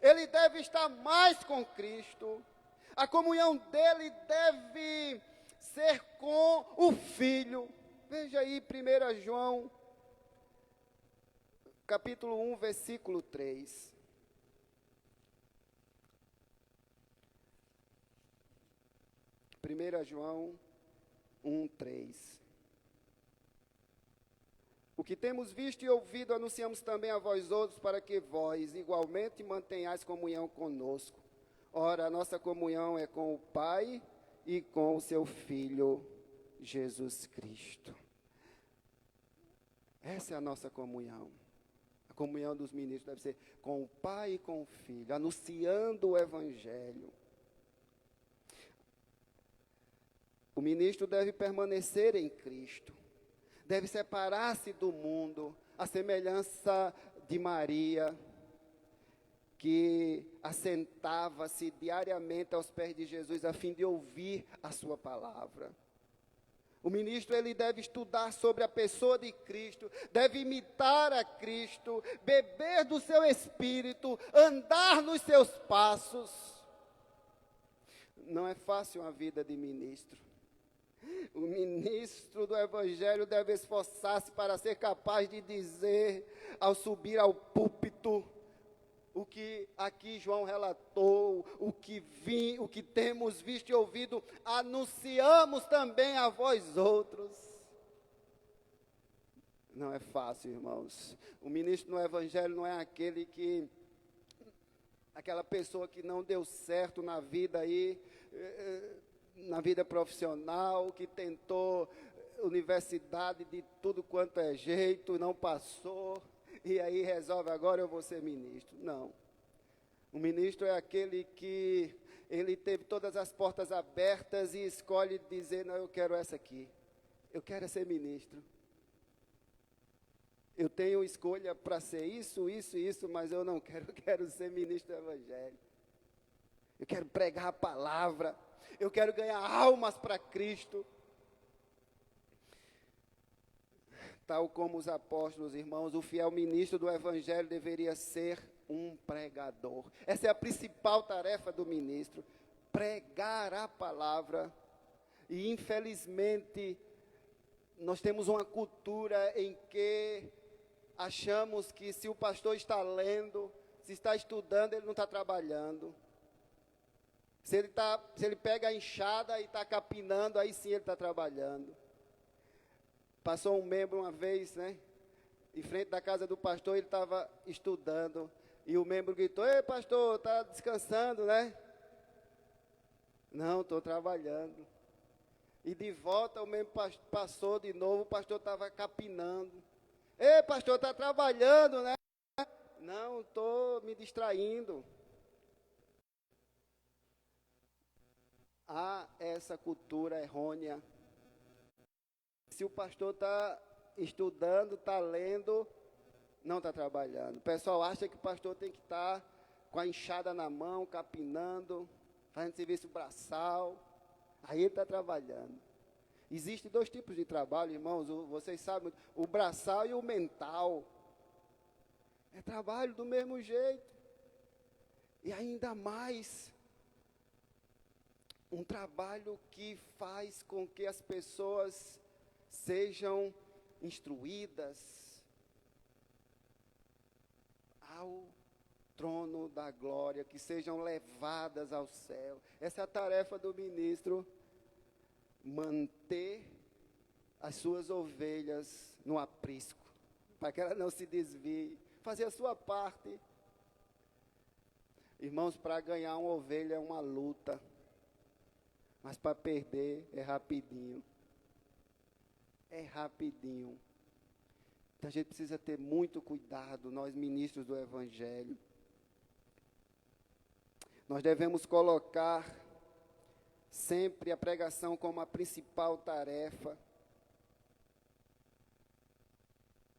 Ele deve estar mais com Cristo. A comunhão dele deve ser com o Filho. Veja aí 1 João, capítulo 1, versículo 3. João 1, 3. O que temos visto e ouvido, anunciamos também a vós outros, para que vós, igualmente, mantenhais comunhão conosco. Ora, a nossa comunhão é com o Pai e com o seu Filho, Jesus Cristo. Essa é a nossa comunhão. A comunhão dos ministros deve ser com o Pai e com o Filho, anunciando o Evangelho. O ministro deve permanecer em Cristo. Deve separar-se do mundo, a semelhança de Maria, que assentava-se diariamente aos pés de Jesus, a fim de ouvir a sua palavra. O ministro, ele deve estudar sobre a pessoa de Cristo, deve imitar a Cristo, beber do seu Espírito, andar nos seus passos. Não é fácil a vida de ministro. O ministro do Evangelho deve esforçar-se para ser capaz de dizer, ao subir ao púlpito, o que aqui João relatou, o que temos visto e ouvido, anunciamos também a vós outros. Não é fácil, irmãos. O ministro no Evangelho não é aquela pessoa que não deu certo na vida aí, na vida profissional, que tentou universidade de tudo quanto é jeito, não passou, e aí resolve, agora eu vou ser ministro. Não. O ministro é aquele que ele teve todas as portas abertas e escolhe dizer, não, eu quero essa aqui. Eu quero ser ministro. Eu tenho escolha para ser isso, mas eu não quero, eu quero ser ministro do Evangelho. Eu quero pregar a palavra. Eu quero ganhar almas para Cristo. Tal como os apóstolos, irmãos, o fiel ministro do Evangelho deveria ser um pregador. Essa é a principal tarefa do ministro, pregar a palavra. E infelizmente, nós temos uma cultura em que achamos que se o pastor está lendo, se está estudando, ele não está trabalhando. Se ele pega a enxada e está capinando, aí sim ele está trabalhando. Passou um membro uma vez, né? Em frente da casa do pastor, ele estava estudando. E o membro gritou: ei, pastor, está descansando, né? Não, estou trabalhando. E de volta o membro passou de novo, o pastor estava capinando. Ei, pastor, está trabalhando, né? Não, estou me distraindo. Há essa cultura errônea. Se o pastor está estudando, está lendo, não está trabalhando. O pessoal acha que o pastor tem que estar com a enxada na mão, capinando, fazendo serviço braçal. Aí ele está trabalhando. Existem 2 tipos de trabalho, irmãos, vocês sabem, o braçal e o mental. É trabalho do mesmo jeito. E ainda mais, um trabalho que faz com que as pessoas sejam instruídas ao trono da glória, que sejam levadas ao céu. Essa é a tarefa do ministro, manter as suas ovelhas no aprisco, para que ela não se desvie, fazer a sua parte. Irmãos, para ganhar uma ovelha é uma luta, mas para perder é rapidinho. É rapidinho. Então a gente precisa ter muito cuidado, nós ministros do Evangelho. Nós devemos colocar sempre a pregação como a principal tarefa.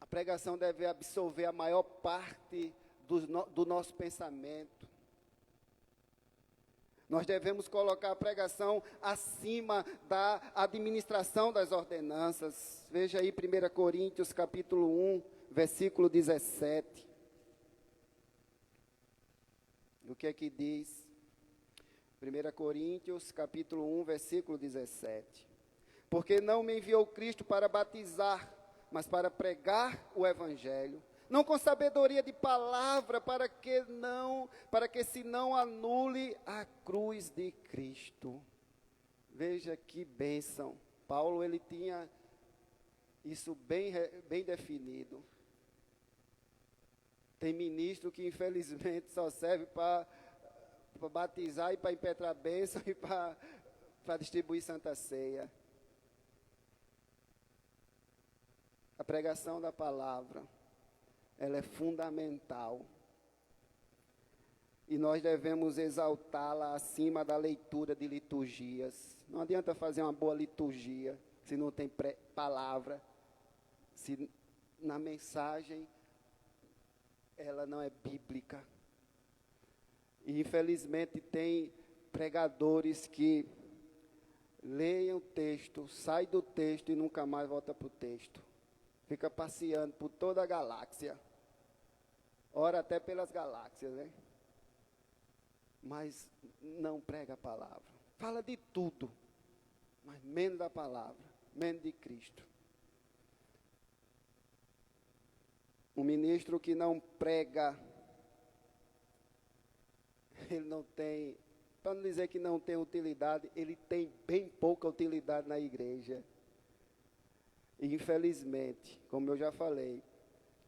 A pregação deve absorver a maior parte do nosso pensamento. Nós devemos colocar a pregação acima da administração das ordenanças. Veja aí 1 Coríntios capítulo 1, versículo 17. O que é que diz? 1 Coríntios capítulo 1, versículo 17. Porque não me enviou Cristo para batizar, mas para pregar o Evangelho. Não com sabedoria de palavra, para que se não anule a cruz de Cristo. Veja que bênção. Paulo, ele tinha isso bem definido. Tem ministro que infelizmente só serve para batizar e para impetrar a bênção e para distribuir Santa Ceia. A pregação da palavra, ela é fundamental. E nós devemos exaltá-la acima da leitura de liturgias. Não adianta fazer uma boa liturgia se não tem palavra, se na mensagem ela não é bíblica. E infelizmente tem pregadores que leem o texto, saem do texto e nunca mais volta para o texto. Fica passeando por toda a galáxia. Ora até pelas galáxias, né? Mas não prega a palavra. Fala de tudo, mas menos da palavra, menos de Cristo. Um ministro que não prega, ele não tem, para não dizer que não tem utilidade, ele tem bem pouca utilidade na igreja. E infelizmente, como eu já falei,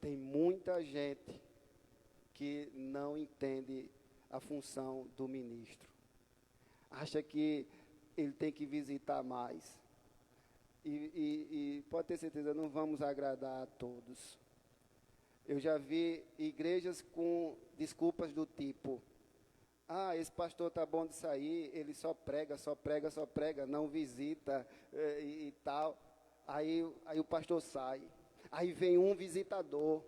tem muita gente que não entende a função do ministro. Acha que ele tem que visitar mais. E pode ter certeza, não vamos agradar a todos. Eu já vi igrejas com desculpas do tipo: ah, esse pastor está bom de sair, ele só prega, não visita e tal. Aí o pastor sai. Aí vem um visitador.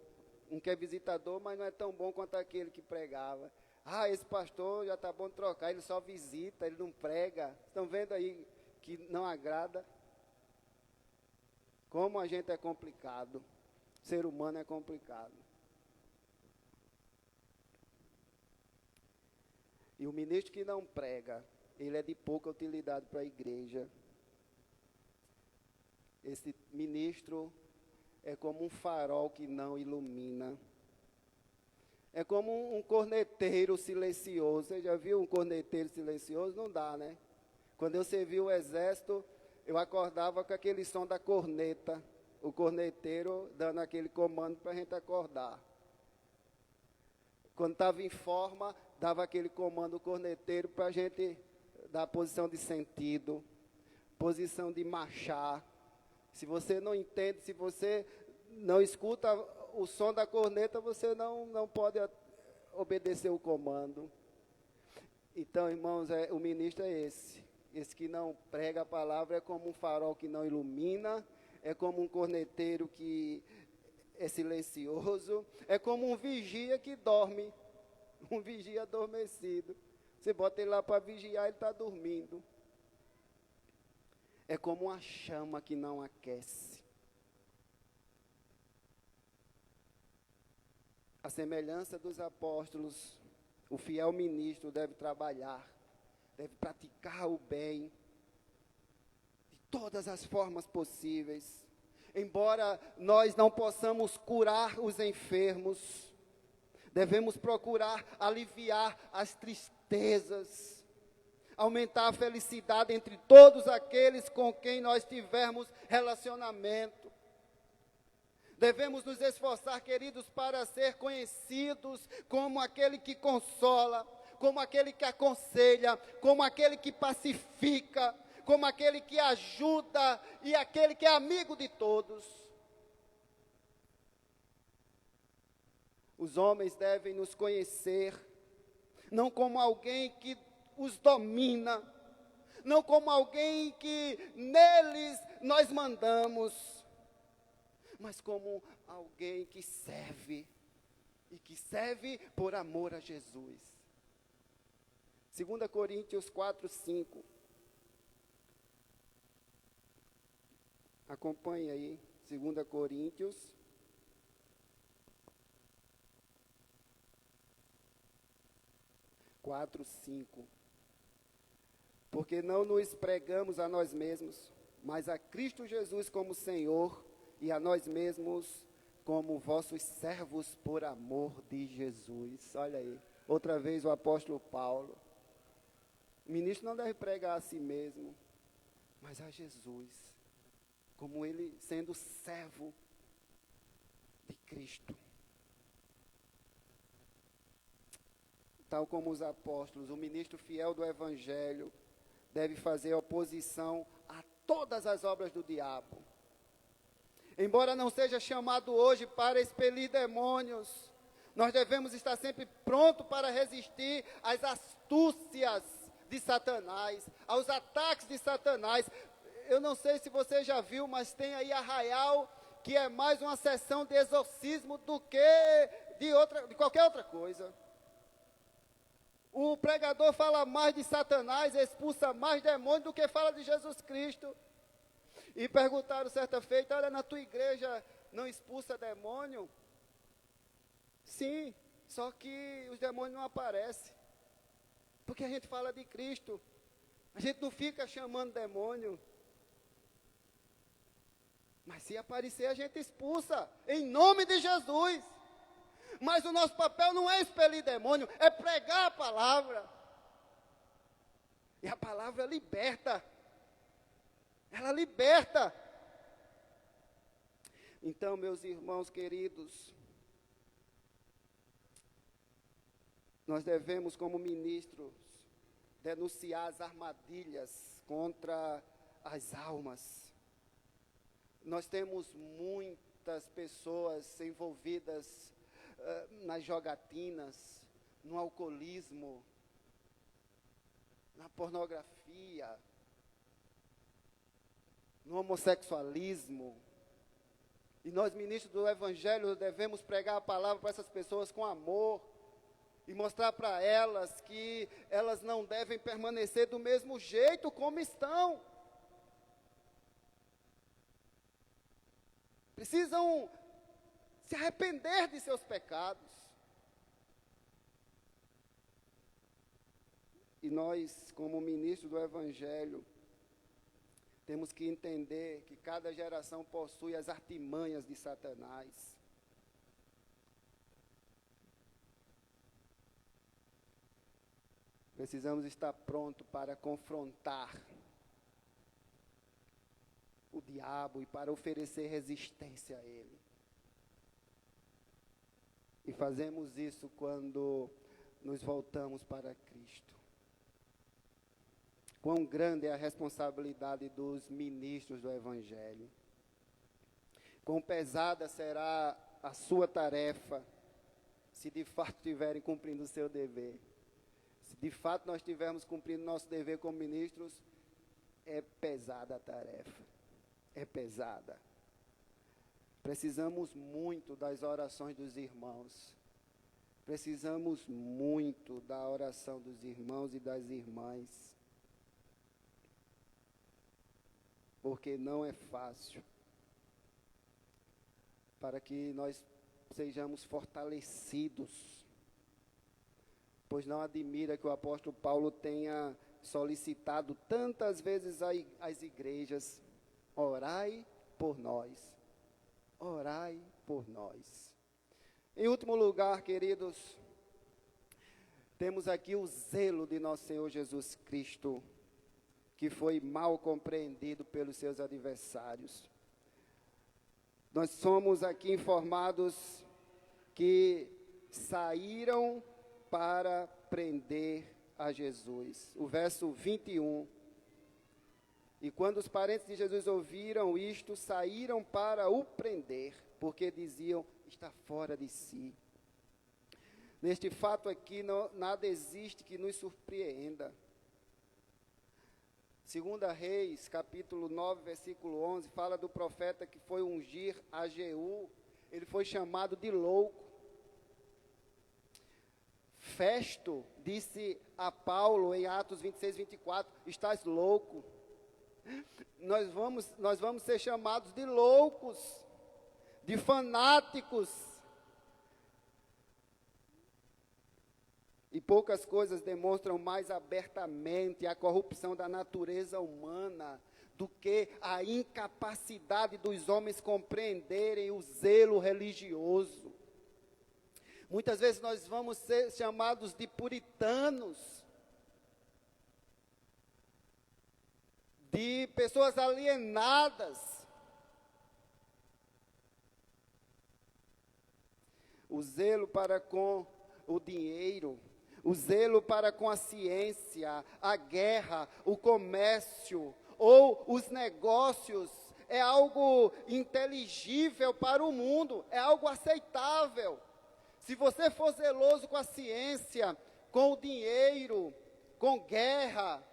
Um que é visitador, mas não é tão bom quanto aquele que pregava. Ah, esse pastor já está bom de trocar, ele só visita, ele não prega. Estão vendo aí que não agrada? Como a gente é complicado. O ser humano é complicado. E o ministro que não prega, ele é de pouca utilidade para a igreja. Esse ministro é como um farol que não ilumina. É como um corneteiro silencioso. Você já viu um corneteiro silencioso? Não dá, né? Quando eu servi o exército, eu acordava com aquele som da corneta. O corneteiro dando aquele comando para a gente acordar. Quando estava em forma, dava aquele comando corneteiro para a gente dar posição de sentido, posição de marchar. Se você não entende, se você não escuta o som da corneta, você não pode obedecer o comando. Então, irmãos, o ministro é esse. Esse que não prega a palavra é como um farol que não ilumina, é como um corneteiro que é silencioso, é como um vigia que dorme, um vigia adormecido. Você bota ele lá para vigiar, ele está dormindo. É como uma chama que não aquece. A semelhança dos apóstolos, o fiel ministro deve trabalhar, deve praticar o bem, de todas as formas possíveis. Embora nós não possamos curar os enfermos, devemos procurar aliviar as tristezas, aumentar a felicidade entre todos aqueles com quem nós tivermos relacionamento. Devemos nos esforçar, queridos, para ser conhecidos como aquele que consola, como aquele que aconselha, como aquele que pacifica, como aquele que ajuda e aquele que é amigo de todos. Os homens devem nos conhecer, não como alguém que os domina, não como alguém que neles nós mandamos, mas como alguém que serve, e que serve por amor a Jesus. 2 Coríntios 4:5. Acompanhe aí, 2 Coríntios 4:5. Porque não nos pregamos a nós mesmos, mas a Cristo Jesus como Senhor, e a nós mesmos como vossos servos por amor de Jesus. Olha aí, outra vez o apóstolo Paulo. O ministro não deve pregar a si mesmo, mas a Jesus, como ele sendo servo de Cristo. Tal como os apóstolos, o ministro fiel do Evangelho deve fazer oposição a todas as obras do diabo. Embora não seja chamado hoje para expelir demônios, nós devemos estar sempre prontos para resistir às astúcias de Satanás, aos ataques de Satanás. Eu não sei se você já viu, mas tem aí Arraial, que é mais uma sessão de exorcismo do que de qualquer outra coisa. O pregador fala mais de Satanás, expulsa mais demônios do que fala de Jesus Cristo. E perguntaram certa feita, olha, na tua igreja não expulsa demônio? Sim, só que os demônios não aparecem. Porque a gente fala de Cristo. A gente não fica chamando demônio. Mas se aparecer, a gente expulsa, em nome de Jesus. Mas o nosso papel não é expelir demônio, é pregar a palavra. E a palavra liberta. Ela liberta. Então, meus irmãos queridos, nós devemos, como ministros, denunciar as armadilhas contra as almas. Nós temos muitas pessoas envolvidas nas jogatinas, no alcoolismo, na pornografia, no homossexualismo. E nós, ministros do Evangelho, devemos pregar a palavra para essas pessoas com amor, e mostrar para elas que elas não devem permanecer do mesmo jeito como estão. Precisam se arrepender de seus pecados. E nós, como ministros do Evangelho, temos que entender que cada geração possui as artimanhas de Satanás. Precisamos estar prontos para confrontar o diabo e para oferecer resistência a ele. E fazemos isso quando nos voltamos para Cristo. Quão grande é a responsabilidade dos ministros do Evangelho. Quão pesada será a sua tarefa, se de fato estiverem cumprindo o seu dever. Se de fato nós estivermos cumprindo nosso dever como ministros, é pesada a tarefa. É pesada. Precisamos muito das orações dos irmãos. Precisamos muito da oração dos irmãos e das irmãs. Porque não é fácil. Para que nós sejamos fortalecidos. Pois não admira que o apóstolo Paulo tenha solicitado tantas vezes às igrejas: orai por nós. Orai por nós. Em último lugar, queridos, temos aqui o zelo de nosso Senhor Jesus Cristo, que foi mal compreendido pelos seus adversários. Nós somos aqui informados que saíram para prender a Jesus. O verso 21. E quando os parentes de Jesus ouviram isto, saíram para o prender, porque diziam: está fora de si. Neste fato aqui, nada existe que nos surpreenda. 2 Reis, capítulo 9, versículo 11, fala do profeta que foi ungir a Jeú. Ele foi chamado de louco. Festo disse a Paulo em Atos 26, 24, estás louco. Nós vamos ser chamados de loucos, de fanáticos. E poucas coisas demonstram mais abertamente a corrupção da natureza humana do que a incapacidade dos homens compreenderem o zelo religioso. Muitas vezes nós vamos ser chamados de puritanos, de pessoas alienadas. O zelo para com o dinheiro, o zelo para com a ciência, a guerra, o comércio ou os negócios é algo inteligível para o mundo, é algo aceitável. Se você for zeloso com a ciência, com o dinheiro, com guerra,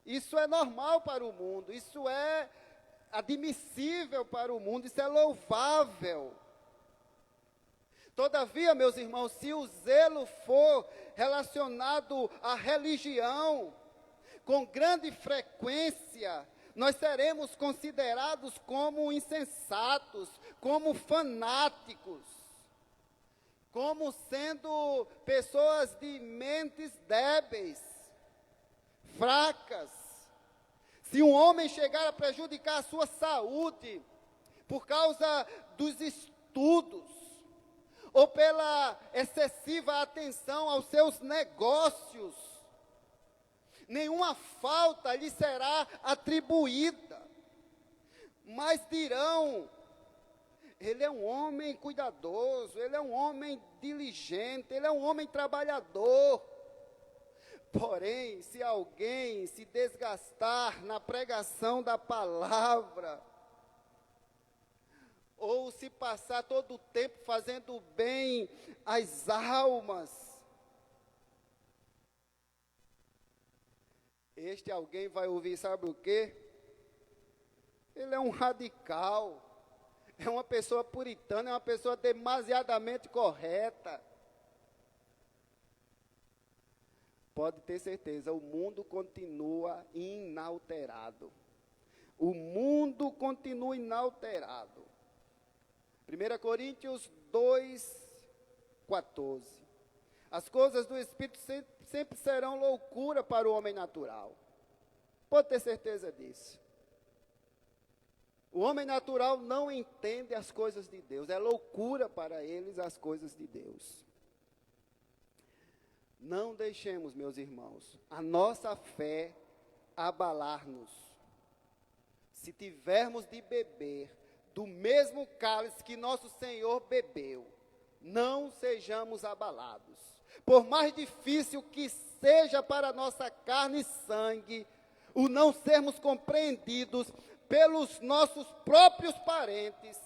isso é normal para o mundo, isso é admissível para o mundo, isso é louvável. Todavia, meus irmãos, se o zelo for relacionado à religião, com grande frequência, nós seremos considerados como insensatos, como fanáticos, como sendo pessoas de mentes débeis, fracas. Se um homem chegar a prejudicar a sua saúde por causa dos estudos, ou pela excessiva atenção aos seus negócios, nenhuma falta lhe será atribuída, mas dirão: ele é um homem cuidadoso, ele é um homem diligente, ele é um homem trabalhador. Porém, se alguém se desgastar na pregação da palavra, ou se passar todo o tempo fazendo bem às almas, este alguém vai ouvir, sabe o quê? Ele é um radical, é uma pessoa puritana, é uma pessoa demasiadamente correta. pode ter certeza, o mundo continua inalterado. O mundo continua inalterado. 1 Coríntios 2:14. As coisas do Espírito sempre serão loucura para o homem natural. Pode ter certeza disso. O homem natural não entende as coisas de Deus. É loucura para eles as coisas de Deus. Não deixemos, meus irmãos, a nossa fé abalar-nos. Se tivermos de beber do mesmo cálice que nosso Senhor bebeu, não sejamos abalados. Por mais difícil que seja para a nossa carne e sangue, o não sermos compreendidos pelos nossos próprios parentes,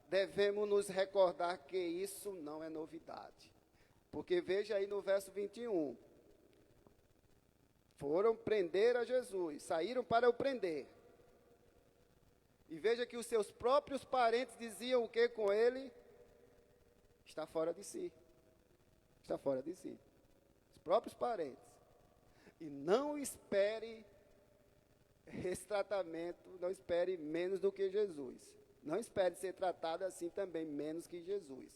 devemos nos recordar que isso não é novidade. Porque veja aí no verso 21, foram prender a Jesus, saíram para o prender. E veja que os seus próprios parentes diziam o que com ele? Está fora de si. Está fora de si. Os próprios parentes. E não espere esse tratamento, não espere menos do que Jesus. Não espere ser tratado assim também, menos que Jesus.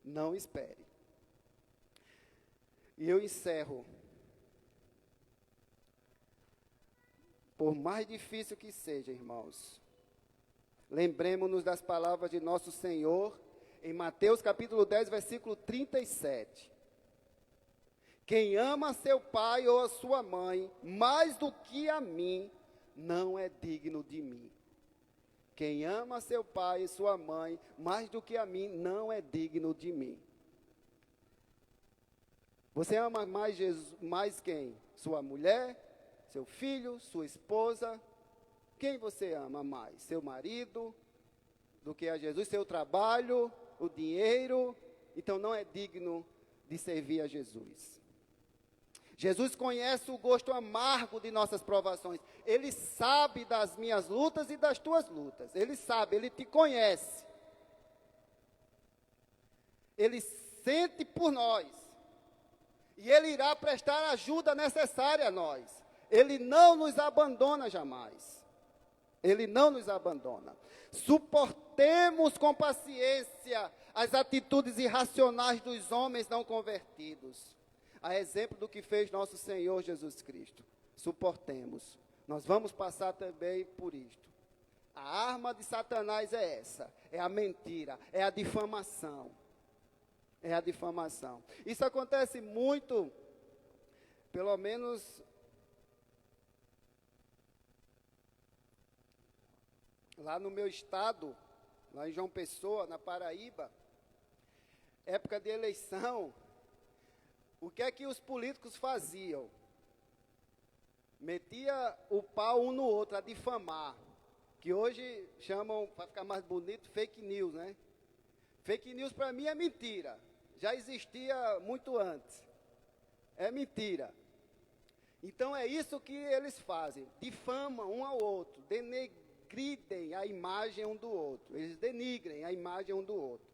Não espere. E eu encerro. Por mais difícil que seja, irmãos, lembremos-nos das palavras de nosso Senhor em Mateus capítulo 10, versículo 37. Quem ama seu pai ou a sua mãe mais do que a mim, não é digno de mim. Quem ama seu pai e sua mãe mais do que a mim, não é digno de mim. Você ama mais Jesus, mais quem? Sua mulher, seu filho, sua esposa? Quem você ama mais? Seu marido do que a Jesus? Seu trabalho, o dinheiro? Então não é digno de servir a Jesus. Jesus conhece o gosto amargo de nossas provações. Ele sabe das minhas lutas e das tuas lutas. Ele sabe, ele te conhece. Ele sente por nós. E ele irá prestar a ajuda necessária a nós. Ele não nos abandona jamais. Ele não nos abandona. Suportemos com paciência as atitudes irracionais dos homens não convertidos. A exemplo do que fez nosso Senhor Jesus Cristo. Suportemos. Nós vamos passar também por isto. A arma de Satanás é essa. É a mentira. É a difamação. É a difamação. Isso acontece muito, pelo menos lá no meu estado, lá em João Pessoa, na Paraíba, época de eleição, o que é que os políticos faziam? Metia o pau um no outro, a difamar, que hoje chamam, para ficar mais bonito, fake news, né? Fake news para mim é mentira, já existia muito antes, é mentira. Então é isso que eles fazem, difamam um ao outro, denegridem a imagem um do outro, eles denigrem a imagem um do outro.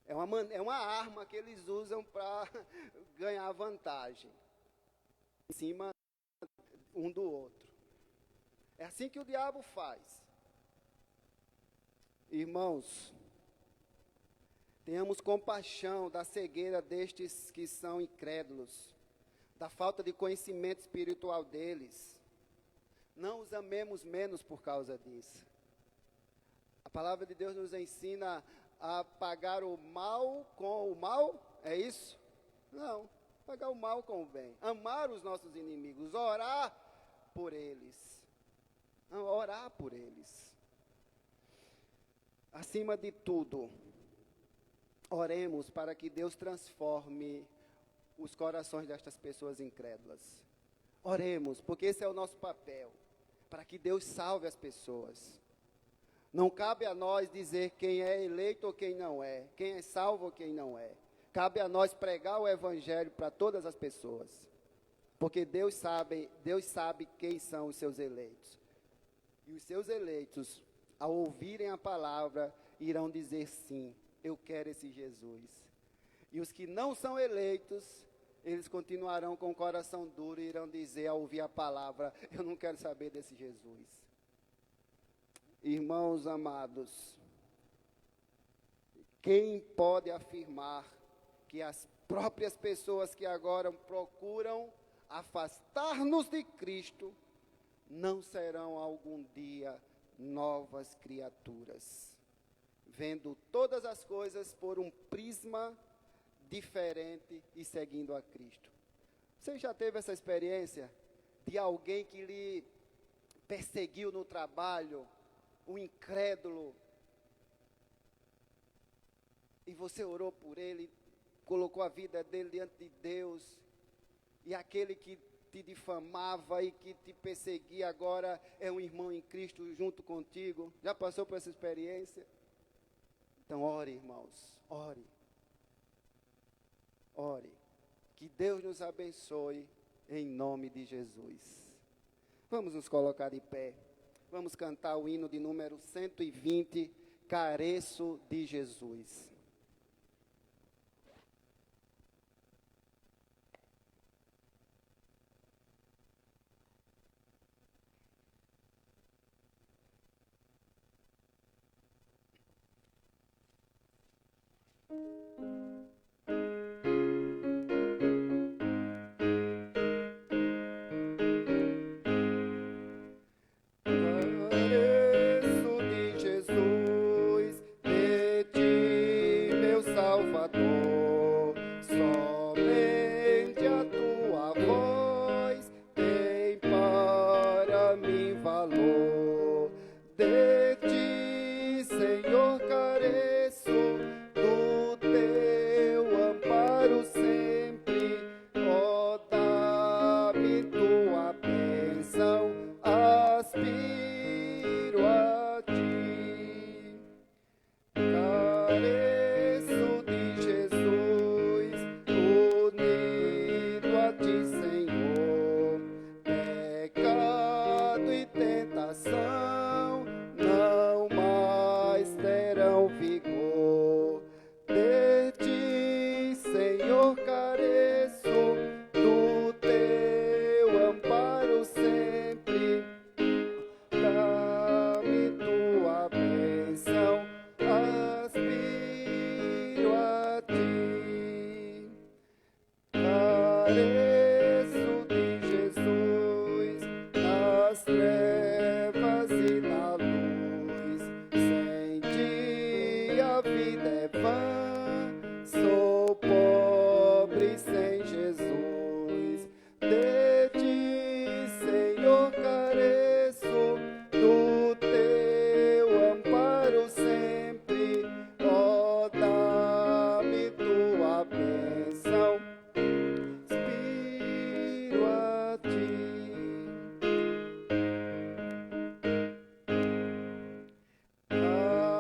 É uma arma que eles usam para ganhar vantagem em cima um do outro. É assim que o diabo faz. Irmãos, tenhamos compaixão da cegueira destes que são incrédulos, da falta de conhecimento espiritual deles. Não os amemos menos por causa disso. A palavra de Deus nos ensina a pagar o mal com o mal, é isso? Não, pagar o mal com o bem. Amar os nossos inimigos, orar por eles. Não, orar por eles. Acima de tudo, oremos para que Deus transforme os corações destas pessoas incrédulas. Oremos, porque esse é o nosso papel, para que Deus salve as pessoas. Não cabe a nós dizer quem é eleito ou quem não é, quem é salvo ou quem não é. Cabe a nós pregar o evangelho para todas as pessoas. Porque Deus sabe quem são os seus eleitos. E os seus eleitos, ao ouvirem a palavra, irão dizer sim, eu quero esse Jesus. E os que não são eleitos, eles continuarão com o coração duro e irão dizer ao ouvir a palavra: eu não quero saber desse Jesus. Irmãos amados, quem pode afirmar que as próprias pessoas que agora procuram afastar-nos de Cristo não serão algum dia novas criaturas, vendo todas as coisas por um prisma diferente e seguindo a Cristo? Você já teve essa experiência de alguém que lhe perseguiu no trabalho, um incrédulo, e você orou por ele, colocou a vida dele diante de Deus, e aquele que te difamava e que te perseguia agora é um irmão em Cristo junto contigo? Já passou por essa experiência? Então ore, irmãos, ore. Ore. Que Deus nos abençoe em nome de Jesus. Vamos nos colocar de pé. Vamos cantar o hino de número 120, Careço de Jesus. Careço de Jesus, de ti, meu Salvador, somente a tua voz tem para mim valor. De ti, Senhor, careço, do teu amparo sempre, ó, dá-me tua bênção, aspiro a ti. Careço de Jesus, unido a ti, Senhor. Pecado e tentação não mais terão vigor. De ti, Senhor, careço, do teu amparo sempre. Dá-me tua bênção, aspiro a ti. Careço de Jesus, nas trevas e na luz. Sem ti a vida é vã, sou pobre sem Jesus. De ti, Senhor, careço, do teu amparo sempre, ó, dá-me tua bênção, aspiro a ti.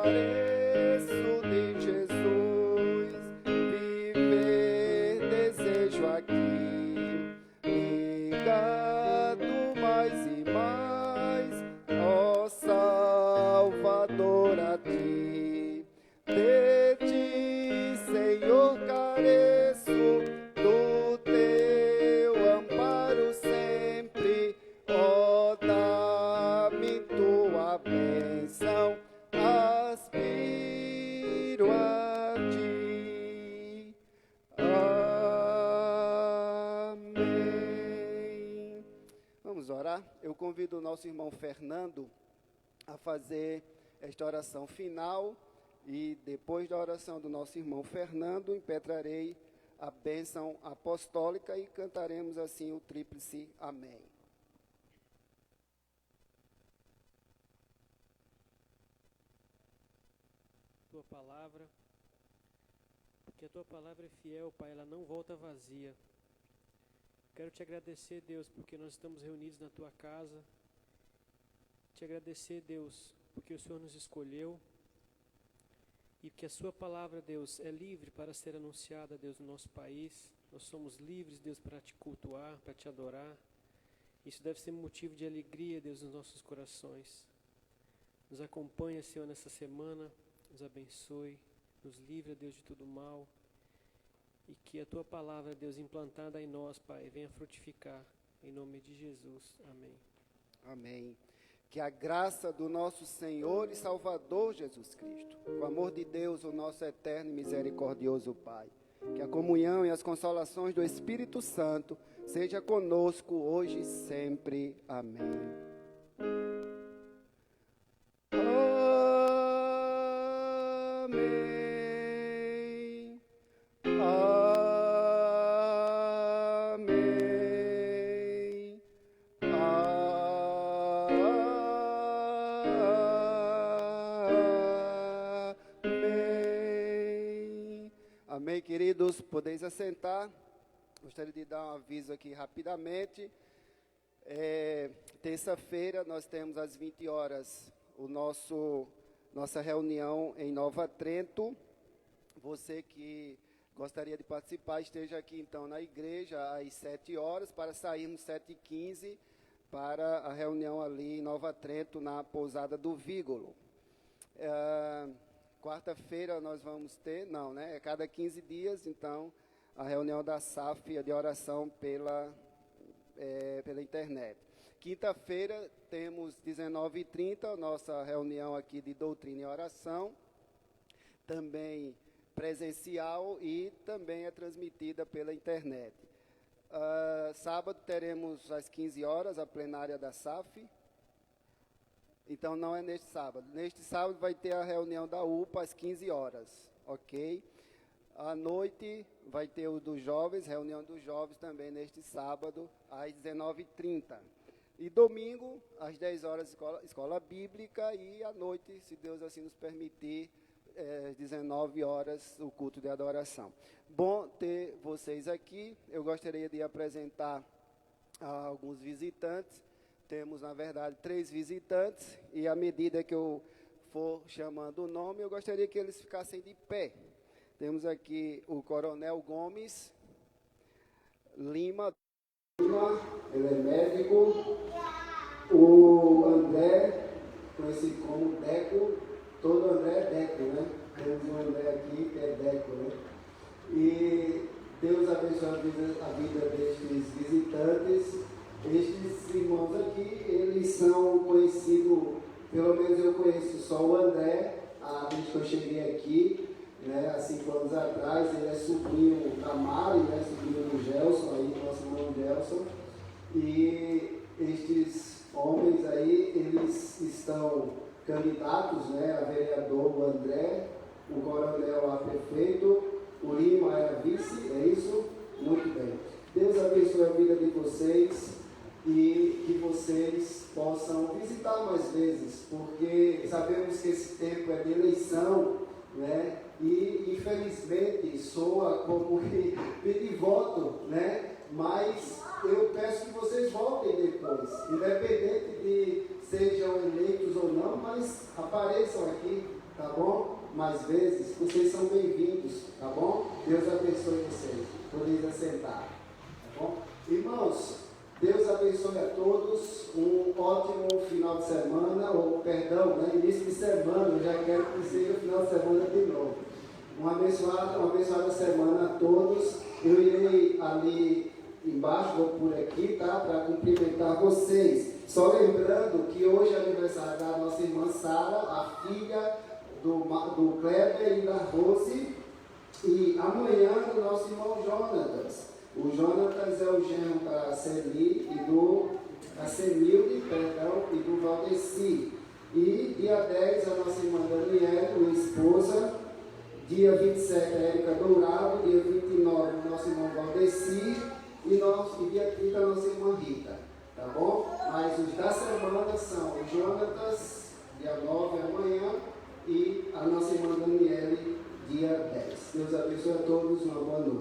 Careço de Jesus, viver desejo aqui, ligado mais e mais, ó Salvador, a ti. De ti, Senhor, careço, do teu amparo sempre, ó, dá-me tua bênção, aspiro a ti. Amém. Vamos orar? Eu convido o nosso irmão Fernando a fazer esta oração final, e depois da oração do nosso irmão Fernando, impetrarei a bênção apostólica e cantaremos assim o tríplice amém. Tua palavra, porque a tua palavra é fiel, Pai, ela não volta vazia. Quero te agradecer, Deus, porque nós estamos reunidos na tua casa. Te agradecer, Deus, porque o Senhor nos escolheu e que a sua palavra, Deus, é livre para ser anunciada, Deus, no nosso país. Nós somos livres, Deus, para te cultuar, para te adorar. Isso deve ser motivo de alegria, Deus, nos nossos corações. Nos acompanha, Senhor, nessa semana, nos abençoe, nos livre, Deus, de todo mal. e que a Tua palavra, Deus, implantada em nós, Pai, venha frutificar, em nome de Jesus. Amém. Amém. Que a graça do nosso Senhor e Salvador Jesus Cristo, o amor de Deus, o nosso eterno e misericordioso Pai, que a comunhão e as consolações do Espírito Santo seja conosco hoje e sempre. Amém. Amém. Amém. Amém. Amém, queridos. Podeis assentar. Gostaria de dar um aviso aqui rapidamente. Terça-feira nós temos às 20 horas nossa reunião em Nova Trento. Você que gostaria de participar, esteja aqui então na igreja às 7 horas, para sairmos 7h15 para a reunião ali em Nova Trento, na pousada do Vígolo. Quarta-feira nós vamos ter, é cada 15 dias, então, a reunião da SAF de oração pela internet. Quinta-feira temos 19h30, nossa reunião aqui de doutrina e oração, também presencial e também é transmitida pela internet. Sábado teremos às 15 horas a plenária da SAF. Então não é neste sábado. Neste sábado vai ter a reunião da UPA às 15 horas, ok? À noite vai ter o dos jovens, reunião dos jovens também neste sábado às 19h30. E domingo, às 10 horas, escola bíblica, e à noite, se Deus assim nos permitir, às 19 horas, o culto de adoração. Bom ter vocês aqui. Eu gostaria de apresentar alguns visitantes. Temos, na verdade, 3 visitantes, e à medida que eu for chamando o nome, eu gostaria que eles ficassem de pé. Temos aqui o Coronel Gomes Lima, ele é médico. O André, conhecido como Deco, todo André é Deco, né? Temos um André aqui que é Deco, né? E Deus abençoe a vida destes visitantes. Estes irmãos aqui, eles são conhecidos, pelo menos eu conheço só o André, desde que eu cheguei aqui, né, há 5 anos atrás. Ele é sobrinho da Mari, né, sobrinho do Gelson, aí, nosso irmão Gelson. E estes homens aí, eles estão candidatos, né, a vereador, o André, o coronel a prefeito, o Lima é a vice, é isso? Muito bem. Deus abençoe a vida de vocês e que vocês possam visitar mais vezes, porque sabemos que esse tempo é de eleição, né? E infelizmente soa como pedir voto, né? Mas eu peço que vocês voltem depois, independente de sejam eleitos ou não, mas apareçam aqui, tá bom? Mais vezes, vocês são bem-vindos, tá bom? Deus abençoe vocês. Podeis assentar, tá bom? Irmãos, Deus abençoe a todos, um ótimo final de semana, ou perdão, né, início de semana, eu já quero que seja o final de semana de novo. Uma abençoada semana a todos. Eu irei ali embaixo, vou por aqui, tá, para cumprimentar vocês. Só lembrando que hoje é aniversário da nossa irmã Sara, a filha do Kleber e da Rose, e amanhã do nosso irmão Jonatas. O Jonatas é o genro da Semilde, e do Valdeci. E dia 10 a nossa irmã Daniela, minha esposa. Dia 27 a Érica Dourado. Dia 29 o nosso irmão Valdeci. E dia 30 a nossa irmã Rita. Tá bom? Mas os da semana são o Jonatas, dia 9 amanhã. E a nossa irmã Daniela, dia 10. Deus abençoe a todos, uma boa noite.